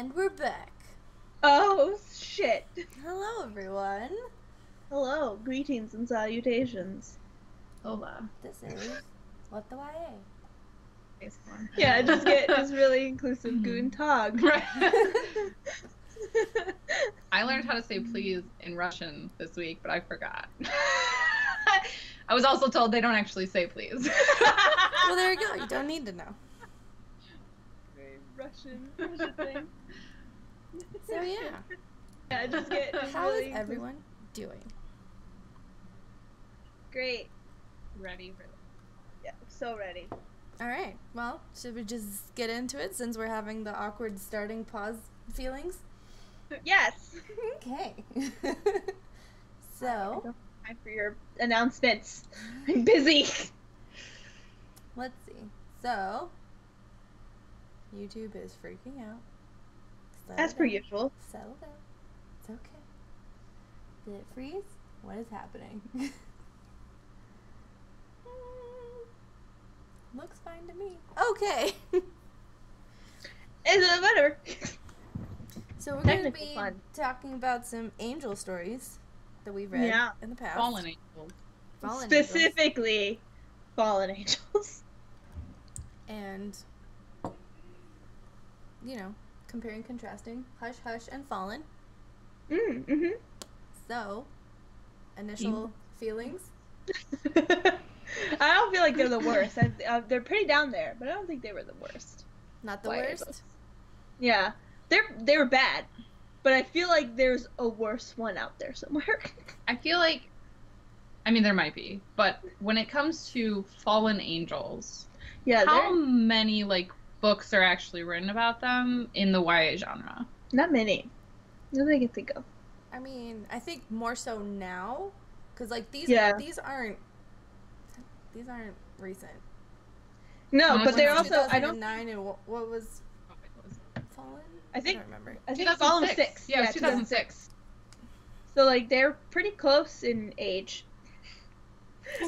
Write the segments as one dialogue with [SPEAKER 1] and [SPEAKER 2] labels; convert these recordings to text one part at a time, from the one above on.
[SPEAKER 1] And we're back.
[SPEAKER 2] Oh, shit.
[SPEAKER 1] Hello, everyone.
[SPEAKER 2] Hello, greetings and salutations.
[SPEAKER 3] Hola.
[SPEAKER 1] This is What the YA.
[SPEAKER 2] Yeah, just really inclusive. Guten Tag.
[SPEAKER 3] I learned how to say please in Russian this week, but I forgot. I was also told they don't actually say please.
[SPEAKER 1] Well, there you go. You don't need to know.
[SPEAKER 2] Very Russian thing.
[SPEAKER 1] So, yeah.
[SPEAKER 2] Yeah,
[SPEAKER 1] How is everyone doing?
[SPEAKER 2] Great.
[SPEAKER 3] Ready for this.
[SPEAKER 2] Yeah, so ready.
[SPEAKER 1] All right. Well, should we just get into it since we're having the awkward starting pause feelings?
[SPEAKER 2] Yes.
[SPEAKER 1] Okay.
[SPEAKER 2] I
[SPEAKER 1] So,
[SPEAKER 2] don't have time for your announcements. I'm busy.
[SPEAKER 1] let's see. So, YouTube is freaking out. Settle
[SPEAKER 2] As per
[SPEAKER 1] down.
[SPEAKER 2] usual.
[SPEAKER 1] Settle down. It's okay. Did it freeze? What is happening? Looks fine to me. Okay.
[SPEAKER 2] Whatever.
[SPEAKER 1] So we're going to
[SPEAKER 2] Technical
[SPEAKER 1] be
[SPEAKER 2] fun.
[SPEAKER 1] talking about some angel stories that we've read
[SPEAKER 2] Yeah.
[SPEAKER 1] in the past.
[SPEAKER 3] Fallen angels.
[SPEAKER 1] Fallen angels.
[SPEAKER 2] Specifically, fallen angels.
[SPEAKER 1] And, you know, comparing, contrasting, Hush Hush and Fallen.
[SPEAKER 2] Mm-hmm.
[SPEAKER 1] So, initial feelings?
[SPEAKER 2] I don't feel like they're the worst. They're pretty down there, but I don't think they were the worst.
[SPEAKER 1] Not the
[SPEAKER 2] YA
[SPEAKER 1] worst?
[SPEAKER 2] books. Yeah, they were bad, but I feel like there's a worse one out there somewhere.
[SPEAKER 3] I feel like, I mean, there might be, but when it comes to fallen angels,
[SPEAKER 2] Yeah,
[SPEAKER 3] how
[SPEAKER 2] they're
[SPEAKER 3] many, like, books are actually written about them in the YA genre?
[SPEAKER 2] not many. Not that I can think of.
[SPEAKER 1] I mean, I think more so now, because, like, these aren't recent.
[SPEAKER 2] No,
[SPEAKER 3] No,
[SPEAKER 2] but they're
[SPEAKER 3] it's
[SPEAKER 2] also I don't.
[SPEAKER 1] 2009 and what was Fallen?
[SPEAKER 2] I think
[SPEAKER 1] don't remember.
[SPEAKER 2] I think Fallen 6.
[SPEAKER 3] Yeah, it was 2006.
[SPEAKER 2] So like they're pretty close in age.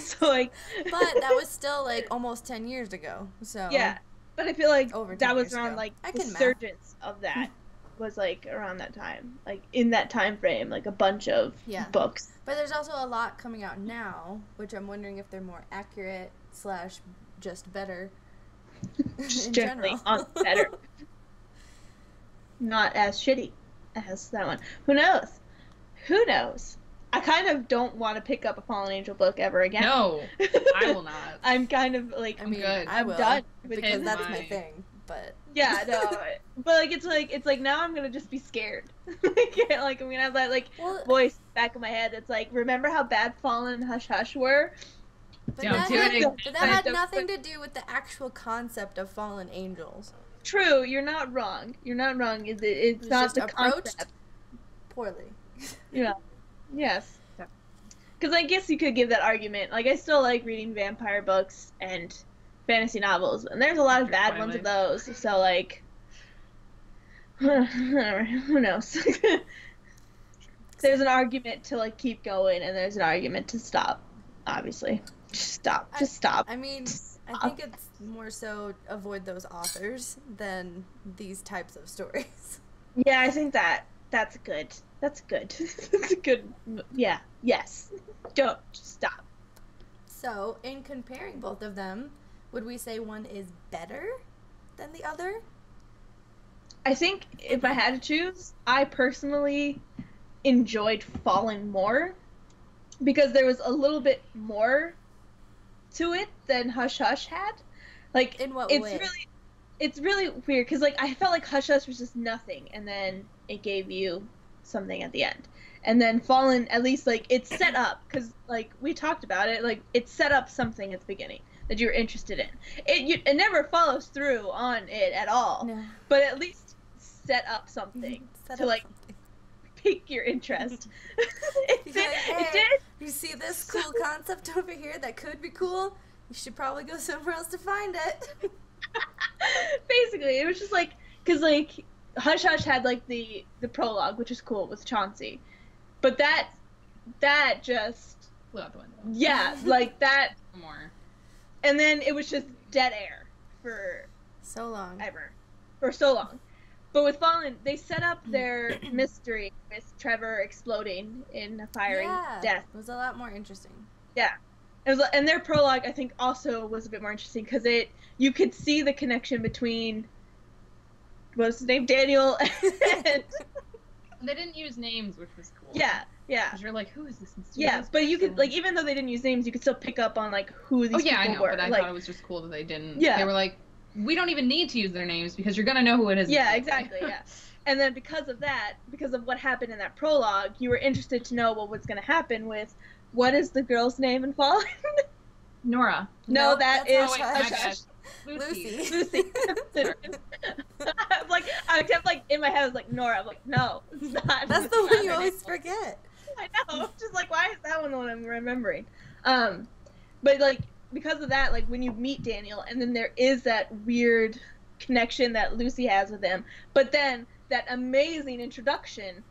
[SPEAKER 2] So like.
[SPEAKER 1] But that was still like almost 10 years ago. So
[SPEAKER 2] Yeah, but I feel like
[SPEAKER 1] Over 10
[SPEAKER 2] that was
[SPEAKER 1] years
[SPEAKER 2] around
[SPEAKER 1] ago.
[SPEAKER 2] like
[SPEAKER 1] I
[SPEAKER 2] the
[SPEAKER 1] can math.
[SPEAKER 2] surgence of that was like around that time, like in that time frame, like a bunch of books.
[SPEAKER 1] But there's also a lot coming out now, which I'm wondering if they're more accurate / just better.
[SPEAKER 2] Just
[SPEAKER 1] in
[SPEAKER 2] generally
[SPEAKER 1] general.
[SPEAKER 2] on better. Not as shitty as that one. Who knows? Who knows? I kind of don't want to pick up a Fallen Angel book ever again.
[SPEAKER 3] No, I will not.
[SPEAKER 2] I'm kind of like
[SPEAKER 1] I mean,
[SPEAKER 3] good.
[SPEAKER 1] I
[SPEAKER 2] I'm
[SPEAKER 1] will,
[SPEAKER 2] done with
[SPEAKER 1] because
[SPEAKER 3] it.
[SPEAKER 1] that's my
[SPEAKER 3] Mine.
[SPEAKER 1] thing. But
[SPEAKER 2] yeah, no, but it's like now I'm gonna just be scared. Like I'm gonna have that voice back in my head that's like, remember how bad Fallen and Hush Hush were?
[SPEAKER 1] But
[SPEAKER 3] Don't
[SPEAKER 1] that
[SPEAKER 3] do
[SPEAKER 1] had,
[SPEAKER 3] it
[SPEAKER 1] but that had
[SPEAKER 2] Don't-
[SPEAKER 1] nothing to do with the actual concept of fallen angels.
[SPEAKER 2] True, you're not wrong. You're not wrong. It's
[SPEAKER 1] was
[SPEAKER 2] not
[SPEAKER 1] just
[SPEAKER 2] the
[SPEAKER 1] approached
[SPEAKER 2] concept.
[SPEAKER 1] poorly.
[SPEAKER 2] Yeah. Yes. Because I guess you could give that argument. Like, I still like reading vampire books and fantasy novels, and there's a lot of bad ones of those. So, like, who knows? There's an argument to, like, keep going, and there's an argument to stop, obviously. Just stop. Just stop.
[SPEAKER 1] I mean, I think it's more so avoid those authors than these types of stories.
[SPEAKER 2] Yeah, I think that's good. That's good. That's a good. Yeah. Yes. Don't stop.
[SPEAKER 1] So, in comparing both of them, would we say one is better than the other?
[SPEAKER 2] I think if I had to choose, I personally enjoyed Fallen more because there was a little bit more to it than Hush Hush had. Like,
[SPEAKER 1] In what
[SPEAKER 2] it's
[SPEAKER 1] way?
[SPEAKER 2] it's really weird because like I felt like Hush Hush was just nothing, and then it gave you something at the end. And then Fallen, at least like it's set up because like we talked about it, like it set up something at the beginning that you're interested in. It never follows through on it at all,
[SPEAKER 1] No.
[SPEAKER 2] but at least set up something
[SPEAKER 1] Set
[SPEAKER 2] to
[SPEAKER 1] up
[SPEAKER 2] like
[SPEAKER 1] something.
[SPEAKER 2] pique your interest. it
[SPEAKER 1] You're
[SPEAKER 2] did.
[SPEAKER 1] like,
[SPEAKER 2] It
[SPEAKER 1] "Hey,
[SPEAKER 2] did.
[SPEAKER 1] You see this cool concept over here that could be cool? You should probably go somewhere else to find it.
[SPEAKER 2] Basically, it was just like because like Hush Hush had like the prologue, which is cool with Chauncey, but that just
[SPEAKER 3] Flew out the window.
[SPEAKER 2] like that,
[SPEAKER 3] More.
[SPEAKER 2] and then it was just dead air for
[SPEAKER 1] So long.
[SPEAKER 2] ever, for so long. But with Fallen, they set up their mystery with Trevor exploding in a fiery death.
[SPEAKER 1] It was a lot more interesting.
[SPEAKER 2] Yeah. And their prologue, I think, also was a bit more interesting because you could see the connection between, what was his name, Daniel, and...
[SPEAKER 3] They didn't use names, which was cool.
[SPEAKER 2] Yeah.
[SPEAKER 3] Because you're like, who is this mysterious
[SPEAKER 2] Yeah, but you
[SPEAKER 3] person?
[SPEAKER 2] could, like, even though they didn't use names, you could still pick up on, like, who these people were.
[SPEAKER 3] I know, but I
[SPEAKER 2] like,
[SPEAKER 3] thought it was just cool that they didn't.
[SPEAKER 2] Yeah.
[SPEAKER 3] They were like, we don't even need to use their names because you're going to know who it is.
[SPEAKER 2] Yeah, exactly, yeah. And then because of that, because of what happened in that prologue, you were interested to know what was going to happen with, what is the girl's name in Fallen?
[SPEAKER 3] Nora.
[SPEAKER 2] No,
[SPEAKER 1] Nope,
[SPEAKER 2] that
[SPEAKER 1] that's
[SPEAKER 2] is
[SPEAKER 3] my
[SPEAKER 2] Hush.
[SPEAKER 3] bad.
[SPEAKER 1] Lucy.
[SPEAKER 2] Lucy. I kept, like, in my head, I was like, Nora. I'm like, no, it's not.
[SPEAKER 1] That's the one you always forget.
[SPEAKER 2] I know. Just like, why is that one the one I'm remembering? But, like, because of that, like, when you meet Daniel, and then there is that weird connection that Lucy has with him, but then that amazing introduction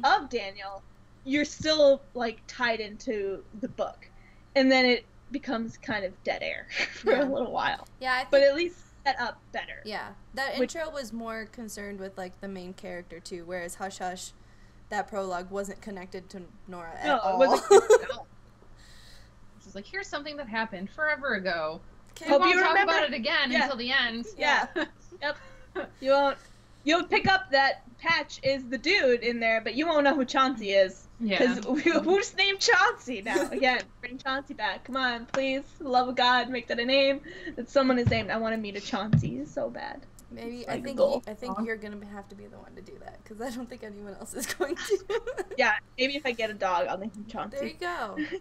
[SPEAKER 2] of Daniel, you're still, like, tied into the book. And then it becomes kind of dead air for a little while.
[SPEAKER 1] Yeah, I think,
[SPEAKER 2] but at least set up better.
[SPEAKER 1] Yeah, that intro was more concerned with, like, the main character, too, whereas Hush Hush, that prologue wasn't connected to Nora at all.
[SPEAKER 2] It wasn't.
[SPEAKER 3] She's like, here's something that happened forever ago.
[SPEAKER 1] Okay,
[SPEAKER 3] We won't talk about it again until the end.
[SPEAKER 2] Yeah. Yep. You'll pick up that Patch is the dude in there, but you won't know who Chauncey is.
[SPEAKER 3] Yeah.
[SPEAKER 2] Because who's named Chauncey now? Again, bring Chauncey back. Come on, please. For the love of God, make that a name that someone is named. I want to meet a Chauncey so bad.
[SPEAKER 1] Maybe
[SPEAKER 2] It's
[SPEAKER 1] I
[SPEAKER 2] like
[SPEAKER 1] think
[SPEAKER 2] a goal.
[SPEAKER 1] I think you're gonna have to be the one to do that because I don't think anyone else is going to.
[SPEAKER 2] Yeah, maybe if I get a dog, I'll name him Chauncey.
[SPEAKER 1] There you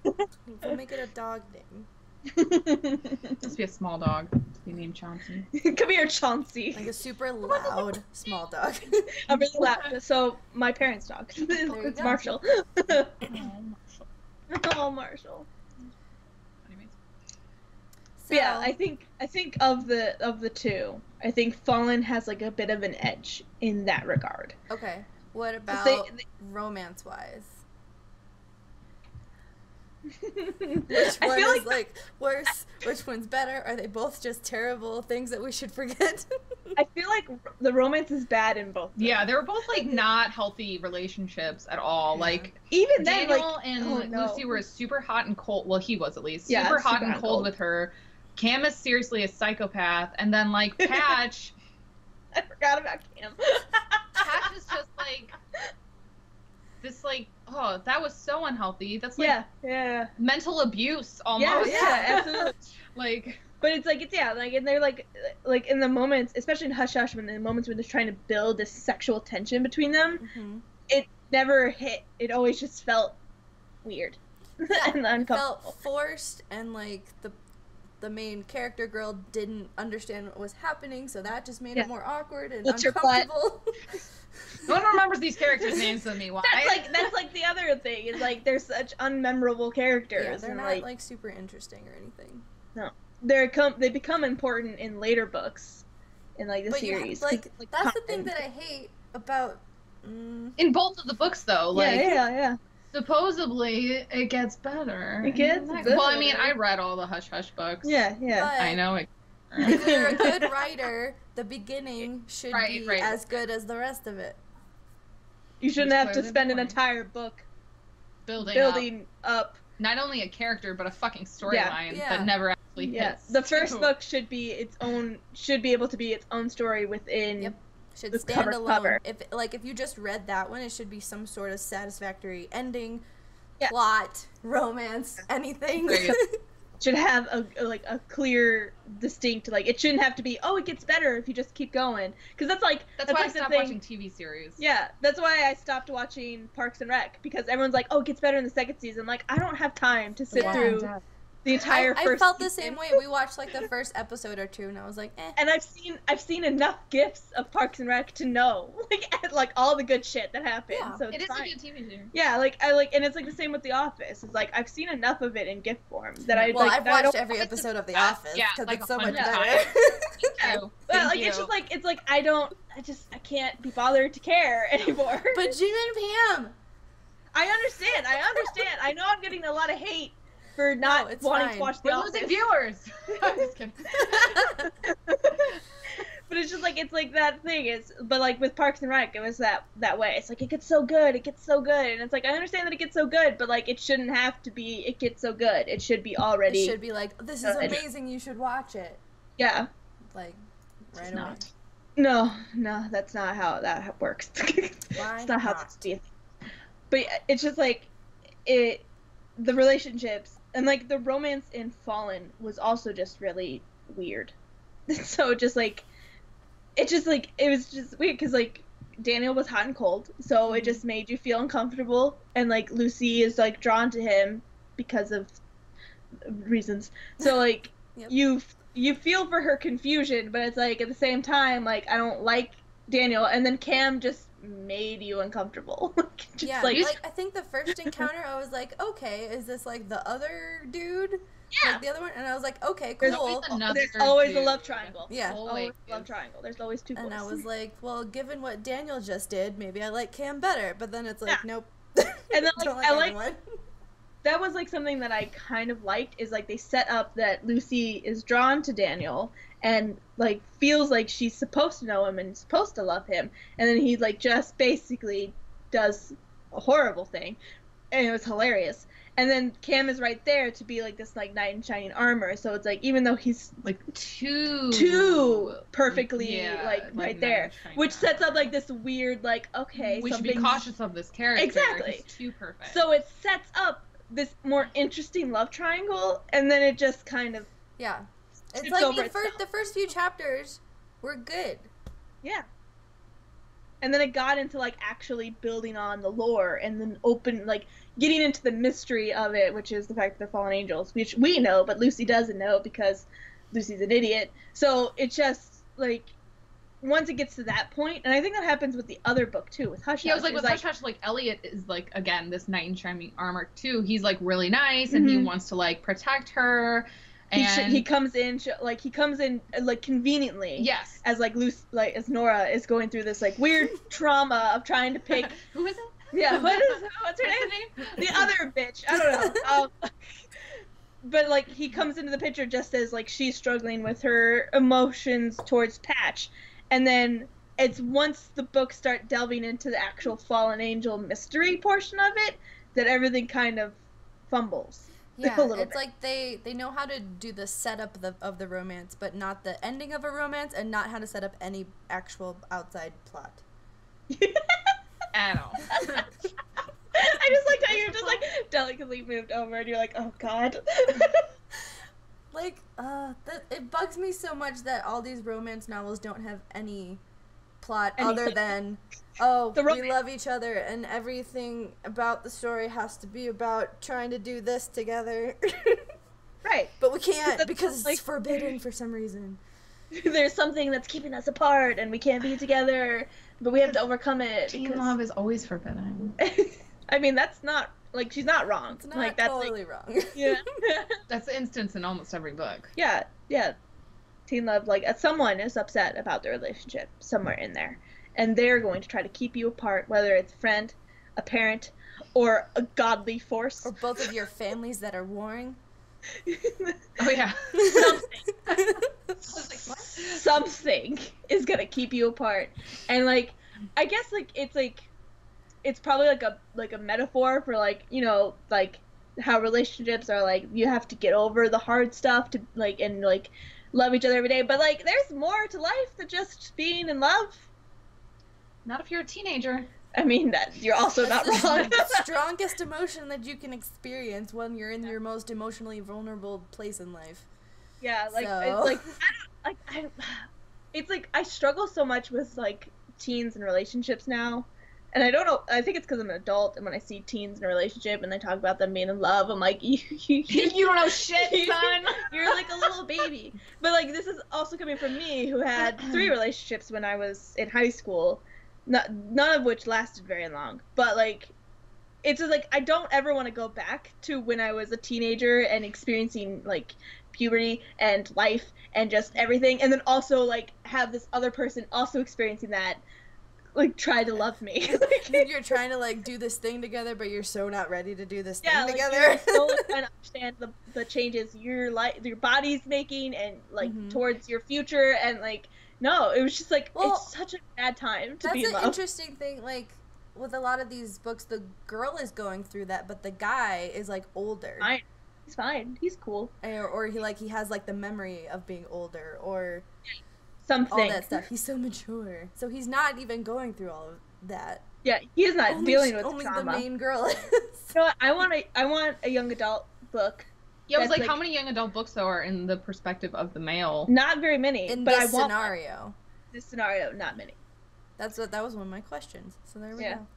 [SPEAKER 1] go. We'll make it a dog name.
[SPEAKER 3] Must be a small dog. Be named Chauncey.
[SPEAKER 2] Come here, Chauncey.
[SPEAKER 1] Like a super loud small dog.
[SPEAKER 2] I'm really loud. So my parents' dog. It's
[SPEAKER 1] go.
[SPEAKER 2] Marshall.
[SPEAKER 3] Oh,
[SPEAKER 2] Oh, Marshall.
[SPEAKER 3] Anyways.
[SPEAKER 1] So,
[SPEAKER 2] Yeah, I think of the two, I think Fallen has like a bit of an edge in that regard.
[SPEAKER 1] Okay. What about romance-wise? Which one
[SPEAKER 2] I feel
[SPEAKER 1] is like worse? Which one's better? Are they both just terrible things that we should forget?
[SPEAKER 2] I feel like the romance is bad in both.
[SPEAKER 3] Yeah, they were both like not healthy relationships at all.
[SPEAKER 1] Yeah.
[SPEAKER 3] Like
[SPEAKER 2] Even then,
[SPEAKER 3] Daniel
[SPEAKER 2] like,
[SPEAKER 3] and
[SPEAKER 2] oh, no.
[SPEAKER 3] Lucy were super hot and cold. Well, he was at least
[SPEAKER 2] Yeah,
[SPEAKER 3] super hot
[SPEAKER 2] super
[SPEAKER 3] and
[SPEAKER 2] hot
[SPEAKER 3] cold
[SPEAKER 2] and
[SPEAKER 3] with her. Cam is seriously a psychopath, and then like Patch,
[SPEAKER 2] I forgot about Cam.
[SPEAKER 3] Patch is just like this. Like, oh, that was so unhealthy. That's like
[SPEAKER 2] yeah,
[SPEAKER 3] mental abuse almost.
[SPEAKER 2] yeah, absolutely.
[SPEAKER 3] Like,
[SPEAKER 2] But it's like and they're like in the moments, especially in Hush Hush, when the moments when they're trying to build this sexual tension between them, it never hit. It always just felt weird and uncomfortable.
[SPEAKER 1] Felt forced, and like the main character girl didn't understand what was happening, so that just made it more awkward and
[SPEAKER 2] What's your plot?
[SPEAKER 1] uncomfortable.
[SPEAKER 3] no one remembers these characters' names than me. Why?
[SPEAKER 2] That's like the other thing is like they're such unmemorable characters.
[SPEAKER 1] Yeah, they're
[SPEAKER 2] and,
[SPEAKER 1] not like super interesting or anything.
[SPEAKER 2] No, they become important in later books, in like the series.
[SPEAKER 1] Like that's the thing that I hate about.
[SPEAKER 3] In both of the books, though, like
[SPEAKER 2] yeah.
[SPEAKER 3] supposedly it gets better.
[SPEAKER 2] It gets
[SPEAKER 3] Well, I mean, I read all the Hush Hush books.
[SPEAKER 2] Yeah.
[SPEAKER 1] But
[SPEAKER 3] I know it.
[SPEAKER 1] if you're a good writer, the beginning should be
[SPEAKER 3] Right.
[SPEAKER 1] as good as the rest of it.
[SPEAKER 2] You shouldn't have to spend an entire book building up.
[SPEAKER 3] Not only a character, but a fucking storyline that never actually hits.
[SPEAKER 2] The first book should be able to be its own story within.
[SPEAKER 1] Yep. Should
[SPEAKER 2] the
[SPEAKER 1] stand alone.
[SPEAKER 2] cover.
[SPEAKER 1] If you just read that one, it should be some sort of satisfactory ending, plot, romance, anything.
[SPEAKER 3] Right.
[SPEAKER 2] Should have a clear, distinct, like, it shouldn't have to be, oh, it gets better if you just keep going, because that's why
[SPEAKER 3] I
[SPEAKER 2] like
[SPEAKER 3] stopped watching TV series.
[SPEAKER 2] Yeah, that's why I stopped watching Parks and Rec, because everyone's like, oh, it gets better in the second season. Like, I don't have time to sit through the entire first
[SPEAKER 1] I felt the
[SPEAKER 2] season.
[SPEAKER 1] same way. We watched like the first episode or two, and I was like, eh.
[SPEAKER 2] And I've seen enough gifs of Parks and Rec to know like all the good shit that happens.
[SPEAKER 1] Yeah.
[SPEAKER 2] So
[SPEAKER 3] It is
[SPEAKER 2] fine.
[SPEAKER 3] a good TV series.
[SPEAKER 2] Yeah, and it's like the same with The Office. It's like I've seen enough of it in gift form that
[SPEAKER 1] I've watched every episode of The Office because
[SPEAKER 3] like
[SPEAKER 1] it's so much
[SPEAKER 3] 100
[SPEAKER 1] better.
[SPEAKER 3] Well,
[SPEAKER 2] it's like I can't be bothered to care anymore.
[SPEAKER 1] But Jim and Pam.
[SPEAKER 2] I understand. I know I'm getting a lot of hate for not
[SPEAKER 1] it's
[SPEAKER 2] wanting
[SPEAKER 1] fine.
[SPEAKER 2] to watch The
[SPEAKER 3] We're
[SPEAKER 2] Office.
[SPEAKER 3] losing viewers. I'm just kidding.
[SPEAKER 2] But it's just like like it's like that thing. But like with Parks and Rec, it was that way. It's like it gets so good, and it's like I understand that it gets so good, but like it shouldn't have to be. It gets so good. It should be already.
[SPEAKER 1] It should be like, this is amazing. You should watch it.
[SPEAKER 2] Yeah.
[SPEAKER 1] Like right away.
[SPEAKER 2] No, that's not how that works.
[SPEAKER 1] Why
[SPEAKER 2] it's not how
[SPEAKER 1] not?
[SPEAKER 2] that's be. But it's just like the relationships and like the romance in Fallen was also just really weird. So it was just weird because like Daniel was hot and cold, so it just made you feel uncomfortable, and like Lucy is like drawn to him because of reasons. So like
[SPEAKER 1] Yep.
[SPEAKER 2] you feel for her confusion, but it's like at the same time like I don't like Daniel, and then Cam just made you uncomfortable.
[SPEAKER 1] Yeah, like I think the first encounter I was like, okay, is this like the other dude?
[SPEAKER 2] Yeah.
[SPEAKER 1] Like the other one? And I was like, okay,
[SPEAKER 2] There's
[SPEAKER 1] cool.
[SPEAKER 2] always a love triangle.
[SPEAKER 1] Yeah.
[SPEAKER 2] Always a love triangle. There's always two boys.
[SPEAKER 1] And I was like, well, given what Daniel just did, maybe I like Cam better. But then it's like, nope.
[SPEAKER 2] And then like, I like
[SPEAKER 1] anyone.
[SPEAKER 2] that was like something that I kind of liked, is like they set up that Lucy is drawn to Daniel and like feels like she's supposed to know him and supposed to love him, and then he like just basically does a horrible thing, and it was hilarious. And then Cam is right there to be like this like knight in shining armor, so it's like even though he's
[SPEAKER 3] like too
[SPEAKER 2] perfectly like right there, which sets up like this weird like, okay,
[SPEAKER 3] we should be cautious of this character.
[SPEAKER 2] Exactly.
[SPEAKER 3] He's too perfect.
[SPEAKER 2] So it sets up this more interesting love triangle, and then it just kind of
[SPEAKER 1] it's like the first few chapters were good.
[SPEAKER 2] Yeah. And then it got into like actually building on the lore, and then getting into the mystery of it, which is the fact that they're fallen angels, which we know, but Lucy doesn't know because Lucy's an idiot. So it's just like once it gets to that point, and I think that happens with the other book too, with Hush Hush.
[SPEAKER 3] Yeah, I was like with Hush Hush, like Elliot is like again this knight in shining armor too. He's like really nice, and he wants to like protect her. And
[SPEAKER 2] he comes in conveniently.
[SPEAKER 3] Yes.
[SPEAKER 2] As like as Nora is going through this like weird trauma of trying to pick.
[SPEAKER 3] Who is it?
[SPEAKER 2] Yeah. What's her name? The other bitch. I don't know. But like he comes into the picture just as like she's struggling with her emotions towards Patch, and then it's once the books start delving into the actual fallen angel mystery portion of it that everything kind of fumbles.
[SPEAKER 1] Yeah, it's like they know how to do the setup of the romance, but not the ending of a romance, and not how to set up any actual outside plot.
[SPEAKER 3] At all.
[SPEAKER 2] I just liked how you just like delicately moved over, and you're like, oh god.
[SPEAKER 1] Like, it bugs me so much that all these romance novels don't have any plot other than we love each other, and everything about the story has to be about trying to do this together.
[SPEAKER 2] Right.
[SPEAKER 1] But we can't because it's forbidden for some reason.
[SPEAKER 2] There's something that's keeping us apart, and we can't be together, but we have to overcome it.
[SPEAKER 3] Teen love is always forbidden.
[SPEAKER 2] I mean, that's not like she's not wrong.
[SPEAKER 1] It's not
[SPEAKER 2] like that's
[SPEAKER 1] totally wrong.
[SPEAKER 2] Yeah.
[SPEAKER 3] That's the instance in almost every book.
[SPEAKER 2] Yeah. Teen love, like someone is upset about the relationship somewhere in there, and they're going to try to keep you apart, whether it's a friend, a parent, or a godly force,
[SPEAKER 1] or both of your families that are warring.
[SPEAKER 3] Oh yeah.
[SPEAKER 2] Something is gonna keep you apart, and like I guess like it's probably like a metaphor for like, you know, like how relationships are, like you have to get over the hard stuff to like and like love each other every day, but like there's more to life than just being in love.
[SPEAKER 3] Not if you're a teenager.
[SPEAKER 2] I mean, that you're also not wrong.
[SPEAKER 1] The strongest emotion that you can experience when you're in your most emotionally vulnerable place in life.
[SPEAKER 2] Yeah, like
[SPEAKER 1] so.
[SPEAKER 2] It's like I struggle so much with like teens and relationships now, and I don't know. I think it's because I'm an adult, and when I see teens in a relationship and they talk about them being in love, I'm like, you
[SPEAKER 3] don't know shit, son.
[SPEAKER 2] You're like a little baby. But like this is also coming from me, who had 3 relationships when I was in high school. None of which lasted very long, but like it's just like I don't ever want to go back to when I was a teenager and experiencing like puberty and life and just everything, and then also like have this other person also experiencing that like try to love me.
[SPEAKER 1] You're trying to like do this thing together, but you're so not ready to do this thing together.
[SPEAKER 2] You're still trying to understand the changes your body's making and like towards your future, and like no, it was just like it's such a bad time to be in love.
[SPEAKER 1] That's an interesting thing. Like with a lot of these books, the girl is going through that, but the guy is like older.
[SPEAKER 2] He's fine. He's cool.
[SPEAKER 1] Or he has like the memory of being older or
[SPEAKER 2] something.
[SPEAKER 1] All that stuff. He's so mature. So he's not even going through all of that.
[SPEAKER 2] Yeah, he is not dealing with
[SPEAKER 1] only
[SPEAKER 2] trauma.
[SPEAKER 1] The main girl is.
[SPEAKER 2] You know what? I want a young adult book.
[SPEAKER 3] Yeah, it was like how many young adult books though are in the perspective of the male?
[SPEAKER 2] Not very many.
[SPEAKER 1] In
[SPEAKER 2] but
[SPEAKER 1] this scenario.
[SPEAKER 2] This scenario, not many.
[SPEAKER 1] That was one of my questions. So there we go.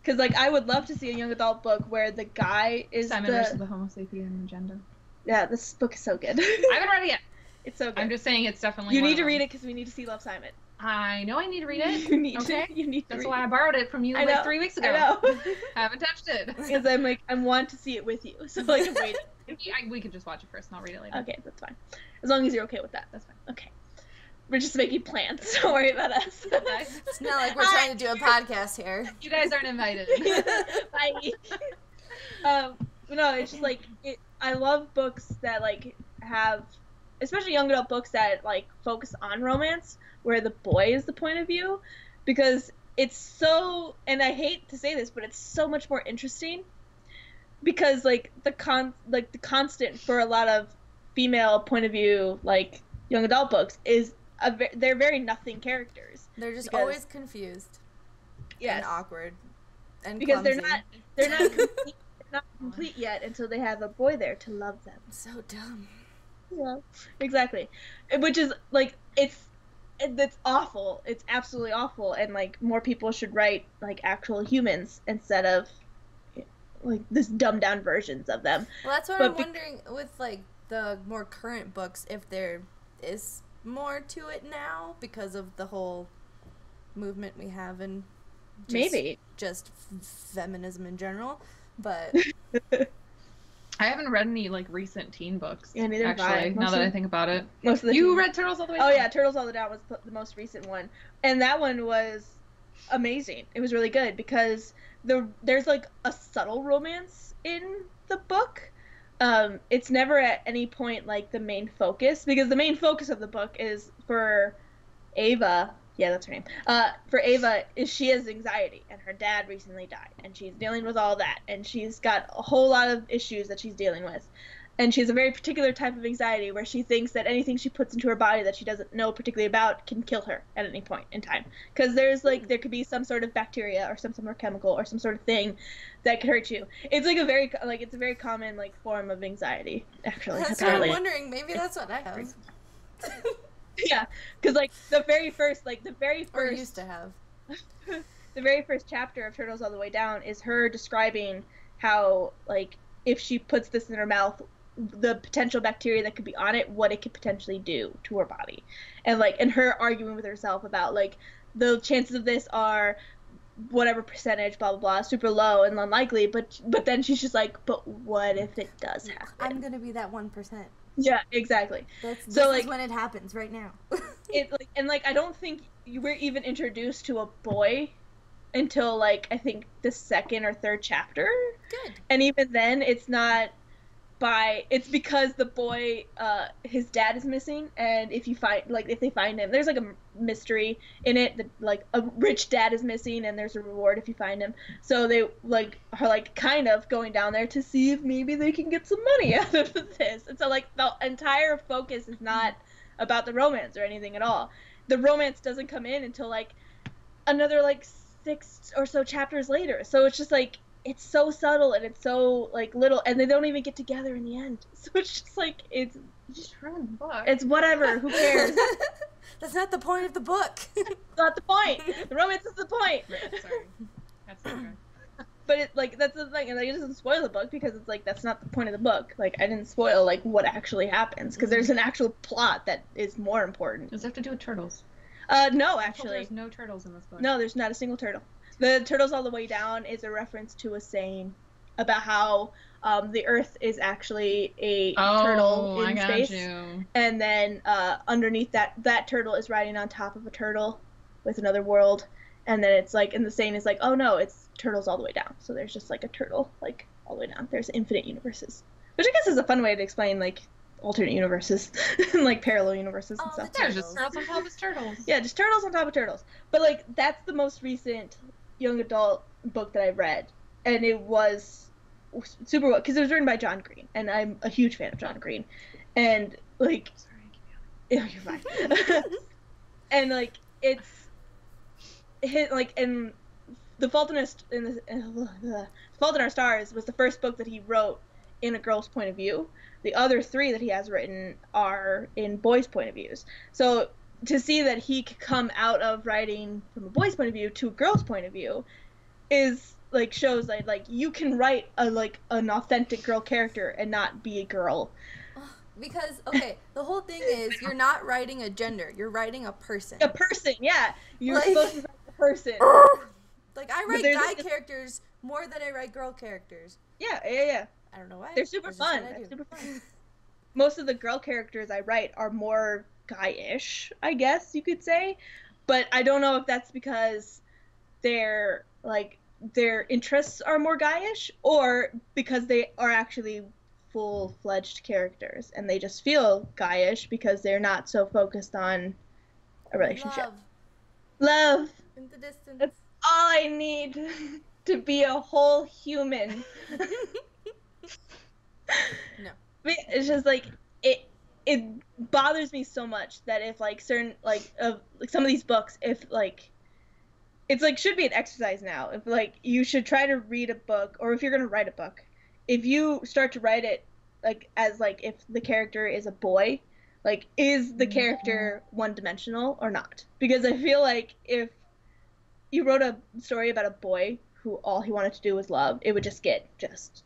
[SPEAKER 2] Because like I would love to see a young adult book where the guy is
[SPEAKER 3] Simon versus the Homo sapien agenda.
[SPEAKER 2] Yeah, this book is so good.
[SPEAKER 3] I haven't read it yet.
[SPEAKER 2] It's so good.
[SPEAKER 3] I'm just saying it's definitely.
[SPEAKER 2] You need to read it because we need to see Love, Simon.
[SPEAKER 3] I know I need to read it.
[SPEAKER 2] You need to.
[SPEAKER 3] That's why I borrowed it from you like 3 weeks ago.
[SPEAKER 2] I know.
[SPEAKER 3] Haven't touched it.
[SPEAKER 2] Because I want to see it with you. So like I'm waiting.
[SPEAKER 3] We could just watch it first and I'll read it later.
[SPEAKER 2] Okay, that's fine. As long as you're okay with that.
[SPEAKER 3] That's fine.
[SPEAKER 2] Okay. We're just making plans. Don't worry about us.
[SPEAKER 1] It's not like we're trying to do a podcast here.
[SPEAKER 3] You guys aren't invited.
[SPEAKER 2] Bye. No, it's just like I love books that like have, especially young adult books that like focus on romance, where the boy is the point of view, because it's so. And I hate to say this, but it's so much more interesting. Because like the constant for a lot of female point of view like young adult books is they're very nothing characters.
[SPEAKER 1] They're just always confused.
[SPEAKER 2] Yes.
[SPEAKER 1] And awkward. And
[SPEAKER 2] because
[SPEAKER 1] clumsy.
[SPEAKER 2] they're not complete yet until they have a boy there to love them.
[SPEAKER 1] So dumb.
[SPEAKER 2] Yeah. Exactly. Which is like it's awful. It's absolutely awful, and like more people should write like actual humans instead of like this dumbed down versions of them.
[SPEAKER 1] Well, that's what I'm wondering with like the more current books, if there is more to it now because of the whole movement we have and
[SPEAKER 2] maybe
[SPEAKER 1] just feminism in general. But
[SPEAKER 3] I haven't read any like recent teen books.
[SPEAKER 2] Yeah, neither have
[SPEAKER 3] actually. Now that I think about it,
[SPEAKER 2] most of
[SPEAKER 3] you read Turtles All the Way Down?
[SPEAKER 2] Oh yeah, Turtles All the Way Down was the most recent one, and that one was amazing. It was really good because there's like a subtle romance in the book. It's never at any point like the main focus, because the main focus of the book is for Ava. Yeah, that's her name. For Ava, is she has anxiety, and her dad recently died, and she's dealing with all that, and she's got a whole lot of issues that she's dealing with. And she has a very particular type of anxiety where she thinks that anything she puts into her body that she doesn't know particularly about can kill her at any point in time. Because there could be some sort of bacteria or some sort of chemical or some sort of thing that could hurt you. It's like it's a very common like form of anxiety, actually.
[SPEAKER 1] That's what I'm wondering. Maybe that's what I have.
[SPEAKER 2] Yeah, because like the very first
[SPEAKER 1] or used to have.
[SPEAKER 2] The very first chapter of Turtles All the Way Down is her describing how like if she puts this in her mouth, the potential bacteria that could be on it, what it could potentially do to her body, and her arguing with herself about like the chances of this are whatever percentage, blah blah blah, super low and unlikely, but then she's just like, but what if it does happen?
[SPEAKER 1] I'm gonna be that 1%.
[SPEAKER 2] Yeah, exactly.
[SPEAKER 1] This is when it happens right now.
[SPEAKER 2] I don't think you were even introduced to a boy until like I think the second or third chapter.
[SPEAKER 1] Good.
[SPEAKER 2] And even then, it's because the boy, his dad is missing, and if they find him, there's like a mystery in it that like a rich dad is missing, and there's a reward if you find him. So they like are like kind of going down there to see if maybe they can get some money out of this. And so like the entire focus is not about the romance or anything at all. The romance doesn't come in until like another like 6 or so chapters later. So it's just like it's so subtle and it's so like little, and they don't even get together in the end. So it's just like it's
[SPEAKER 3] just ruin the book.
[SPEAKER 2] It's whatever. Who cares?
[SPEAKER 1] That's not the point of the book.
[SPEAKER 2] It's not the point. The romance is the point.
[SPEAKER 3] Right, sorry. That's not good.
[SPEAKER 2] But it like that's the thing, and like it doesn't spoil the book because it's like that's not the point of the book. Like I didn't spoil like what actually happens because there's an actual plot that is more important.
[SPEAKER 3] Does it have to do with turtles?
[SPEAKER 2] No, actually.
[SPEAKER 3] There's no turtles in this book.
[SPEAKER 2] No, there's not a single turtle. The Turtles All the Way Down is a reference to a saying about how the Earth is actually a turtle in space. You. And then underneath that turtle is riding on top of a turtle with another world. And then it's like, and the saying is like, oh no, it's turtles all the way down. So there's just like a turtle, like all the way down. There's infinite universes, which I guess is a fun way to explain like alternate universes and like parallel universes and stuff.
[SPEAKER 3] There's just turtles on top of turtles.
[SPEAKER 2] Yeah, just turtles on top of turtles. But like that's the most recent young adult book that I've read, and it was super well because it was written by John Green, and I'm a huge fan of John Green, and like, yeah, you're fine. And like it's hit like in The Fault in Our Stars was the first book that he wrote in a girl's point of view. The other 3 that he has written are in boys' point of views. So to see that he could come out of writing from a boy's point of view to a girl's point of view is like shows that like you can write a like an authentic girl character and not be a girl.
[SPEAKER 1] Because okay, the whole thing is you're not writing a gender, you're writing a person.
[SPEAKER 2] A person, yeah. You're supposed to write a person.
[SPEAKER 1] Like I write guy characters more than I write girl characters.
[SPEAKER 2] Yeah.
[SPEAKER 1] I don't know why.
[SPEAKER 2] They're super fun. Most of the girl characters I write are more guy-ish, I guess you could say. But I don't know if that's because their interests are more guy-ish or because they are actually full-fledged characters and they just feel guy-ish because they're not so focused on a relationship. Love.
[SPEAKER 1] In the distance.
[SPEAKER 2] That's all I need to be a whole human.
[SPEAKER 1] No.
[SPEAKER 2] It's just like it bothers me so much that if like certain like some of these books, if like it's like should be an exercise now. If like you should try to read a book, or if you're gonna write a book, if you start to write it like as like if the character is a boy, like is the character one-dimensional or not? Because I feel like if you wrote a story about a boy who all he wanted to do was love, it would just get just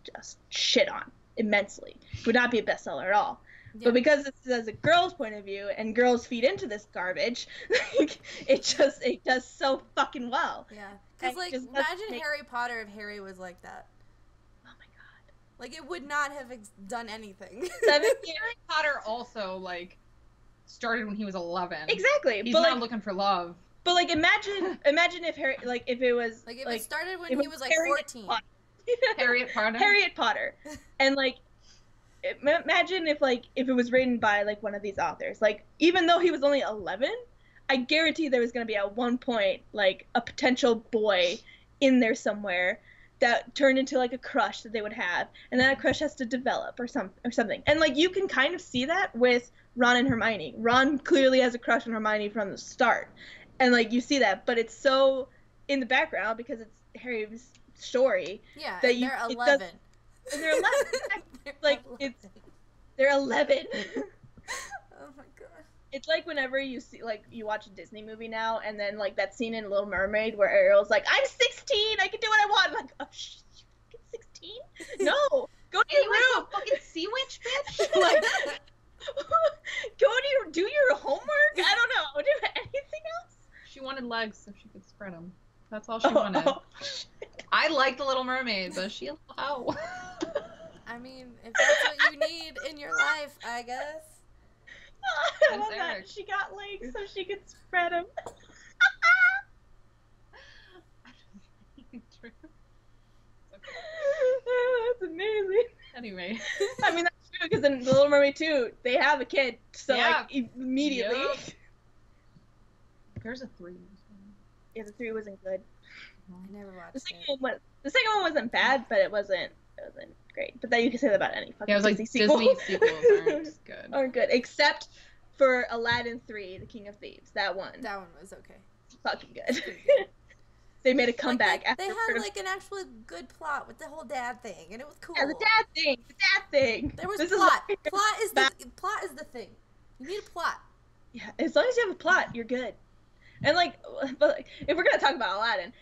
[SPEAKER 2] shit on immensely. It would not be a bestseller at all. Yeah. But because this is as a girl's point of view and girls feed into this garbage, like, it does so fucking well.
[SPEAKER 1] Yeah. Because like imagine Harry Potter if Harry was like that.
[SPEAKER 2] Oh my god.
[SPEAKER 1] Like it would not have done anything.
[SPEAKER 3] Harry Potter also like started when he was 11.
[SPEAKER 2] Exactly.
[SPEAKER 3] He's not looking for love.
[SPEAKER 2] But like imagine if Harry like if it was
[SPEAKER 1] like if it started when he was like 14.
[SPEAKER 2] Harriet Potter. And like imagine if it was written by like one of these authors. Like even though he was only 11, I guarantee there was going to be at one point like a potential boy in there somewhere that turned into like a crush that they would have, and then that crush has to develop or something. And like you can kind of see that with Ron and Hermione. Ron clearly has a crush on Hermione from the start. And, like, you see that, but it's so in the background because it's Harry's story.
[SPEAKER 1] Yeah,
[SPEAKER 2] that
[SPEAKER 1] they're 11.
[SPEAKER 2] And they're 11. They're 11.
[SPEAKER 1] Oh, my God.
[SPEAKER 2] It's like whenever you see, like, you watch a Disney movie now, and then, like, that scene in Little Mermaid where Ariel's like, I'm 16, I can do what I want. I'm like, oh, you're 16? No, go to your room.
[SPEAKER 3] Fucking sea witch, bitch.
[SPEAKER 2] Like, go to do your homework? I don't know. Do anything else?
[SPEAKER 3] She wanted legs so she could spread them. That's all she wanted. I like the Little Mermaid, but she how?
[SPEAKER 1] I mean, if that's what you need in your life, I guess.
[SPEAKER 2] I love that. She got legs so she could spread them. That's amazing.
[SPEAKER 3] Anyway.
[SPEAKER 2] I mean, that's true, because in The Little Mermaid 2, they have a kid, so, like, immediately. Yep.
[SPEAKER 3] There's a 3.
[SPEAKER 2] Yeah, the 3 wasn't good.
[SPEAKER 1] I never watched
[SPEAKER 2] the second one wasn't bad, but it wasn't great. But then you can say that about any fucking
[SPEAKER 3] Disney
[SPEAKER 2] sequel.
[SPEAKER 3] Disney sequels aren't good.
[SPEAKER 2] Except for Aladdin 3, The King of Thieves. That one
[SPEAKER 1] was okay.
[SPEAKER 2] Fucking good. They made a comeback.
[SPEAKER 1] Like they had like an actually good plot with the whole dad thing, and it was cool.
[SPEAKER 2] Yeah, the dad thing.
[SPEAKER 1] There was plot. Plot is the thing. You need a plot.
[SPEAKER 2] Yeah, as long as you have a plot, you're good. And like, but if we're gonna talk about Aladdin,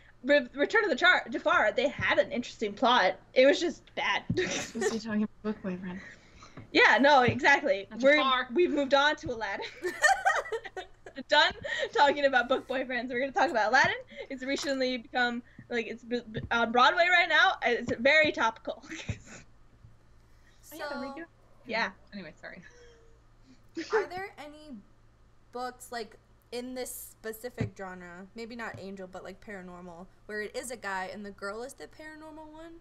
[SPEAKER 2] Return of the Jafar, they had an interesting plot. It was just bad.
[SPEAKER 3] Was he talking about Book Boyfriend?
[SPEAKER 2] Yeah, no, exactly. We've moved on to Aladdin. Done talking about book boyfriends. We're gonna talk about Aladdin. It's recently become like it's on Broadway right now. It's very topical.
[SPEAKER 1] So
[SPEAKER 2] yeah.
[SPEAKER 3] Anyway, sorry.
[SPEAKER 1] Are there any books like in this specific genre, maybe not angel, but like paranormal, where it is a guy and the girl is the paranormal one.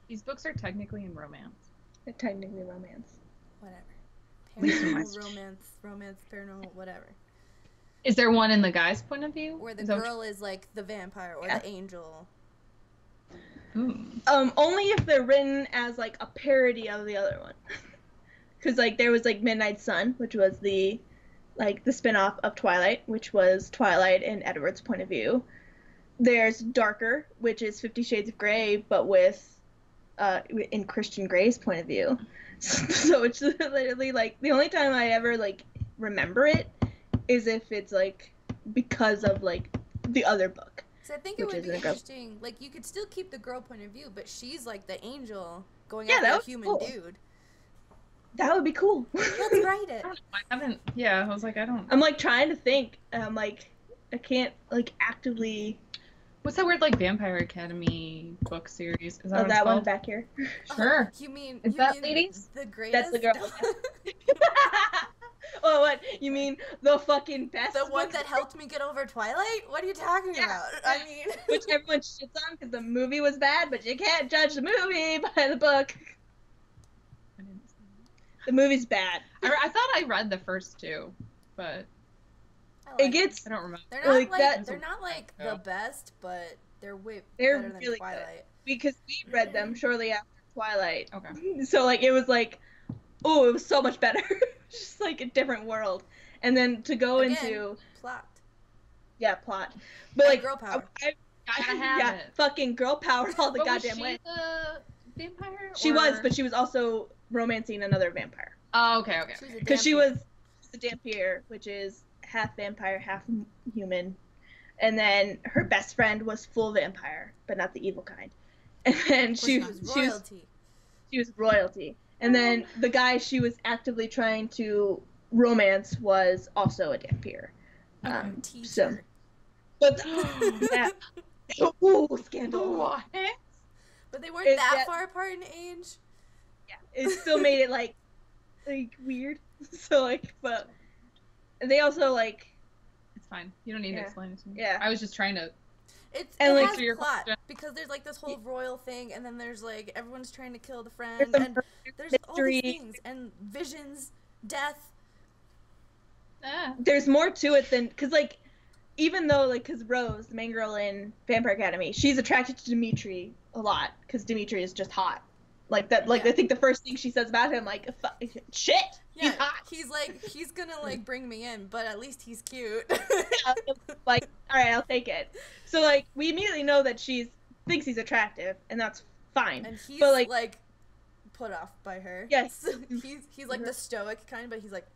[SPEAKER 3] These books are technically in romance.
[SPEAKER 2] They're technically romance.
[SPEAKER 1] Whatever. Paranormal, romance, paranormal, whatever.
[SPEAKER 3] Is there one in the guy's point of view?
[SPEAKER 1] Where the girl is like the vampire or the angel.
[SPEAKER 3] Ooh.
[SPEAKER 2] Only if they're written as like a parody of the other one. Because like there was like Midnight Sun, which was the spin-off of Twilight, which was Twilight in Edward's point of view. There's Darker, which is 50 Shades of Grey, but with in Christian Grey's point of view. So it's literally like the only time I ever like remember it is if it's like because of like the other book.
[SPEAKER 1] So I think it would be interesting. Like you could still keep the girl point of view, but she's like the angel going after a human dude.
[SPEAKER 2] That would be cool.
[SPEAKER 1] Let's write it.
[SPEAKER 3] I haven't. Yeah, I was like, I don't.
[SPEAKER 2] I'm like trying to think. I'm like, I can't like actively.
[SPEAKER 3] What's that weird like Vampire Academy book series? Is that
[SPEAKER 2] that one back here?
[SPEAKER 3] Sure.
[SPEAKER 1] You mean
[SPEAKER 3] is that ladies?
[SPEAKER 1] The greatest?
[SPEAKER 2] That's the girl. Oh, what? You mean the fucking best?
[SPEAKER 1] The one that helped me get over Twilight? What are you talking about? I mean,
[SPEAKER 2] which everyone shits on because the movie was bad, but you can't judge the movie by the book. The movie's bad.
[SPEAKER 3] I thought I read the first two, but
[SPEAKER 2] it gets.
[SPEAKER 3] I don't remember.
[SPEAKER 1] They're not like that. They're not like the best, but they're better than
[SPEAKER 2] really
[SPEAKER 1] Twilight.
[SPEAKER 2] Good. Because we read them shortly after Twilight.
[SPEAKER 3] Okay.
[SPEAKER 2] So like it was like, oh, it was so much better. Just like a different world, and then to go into
[SPEAKER 1] plot.
[SPEAKER 2] Yeah, plot. But like
[SPEAKER 1] girl power.
[SPEAKER 3] I have it.
[SPEAKER 2] Fucking girl power all the goddamn way.
[SPEAKER 3] Was she the vampire?
[SPEAKER 2] She was, but she was also romancing another vampire.
[SPEAKER 3] Oh, okay.
[SPEAKER 2] Because she was the Dampier, which is half vampire, half human. And then her best friend was full vampire, but not the evil kind. And then she was royalty. She was royalty. And then the guy she was actively trying to romance was also a Dampier.
[SPEAKER 1] Teacher.
[SPEAKER 2] But yeah. Ooh, scandal.
[SPEAKER 3] What?
[SPEAKER 1] But they weren't that far apart in age.
[SPEAKER 2] Yeah, it still made it like weird. So like, but they also like.
[SPEAKER 3] It's fine. You don't need to explain it to me.
[SPEAKER 2] Yeah.
[SPEAKER 3] I was just trying to.
[SPEAKER 1] It has plot because there's like this whole royal thing, and then there's like everyone's trying to kill the friend, and there's all these things and visions, death.
[SPEAKER 2] There's more to it than because like. Even though, like, because Rose, the main girl in Vampire Academy, she's attracted to Dimitri a lot, because Dimitri is just hot. Like, that, like, I think the first thing she says about him, like, shit, he's hot.
[SPEAKER 1] He's like, he's gonna, like, bring me in, but at least he's cute.
[SPEAKER 2] Like, alright, I'll take it. So, like, we immediately know that she thinks he's attractive, and that's fine.
[SPEAKER 1] And he's,
[SPEAKER 2] but,
[SPEAKER 1] like, put off by her.
[SPEAKER 2] Yes.
[SPEAKER 1] He's like, the stoic kind, but he's like,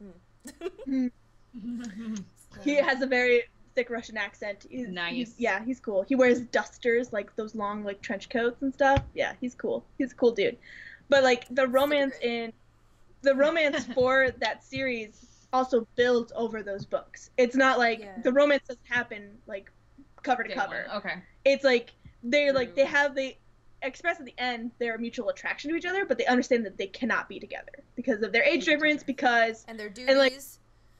[SPEAKER 2] He has a very thick Russian accent.
[SPEAKER 3] Nice.
[SPEAKER 2] He's cool. He wears dusters, like those long like trench coats and stuff. Yeah, he's cool. He's a cool dude. But like the romance for that series also builds over those books. It's not like the romance doesn't happen like cover to cover.
[SPEAKER 3] Okay.
[SPEAKER 2] It's like they're like they express at the end their mutual attraction to each other, but they understand that they cannot be together because of their age difference,
[SPEAKER 1] and their duties.
[SPEAKER 2] And, like,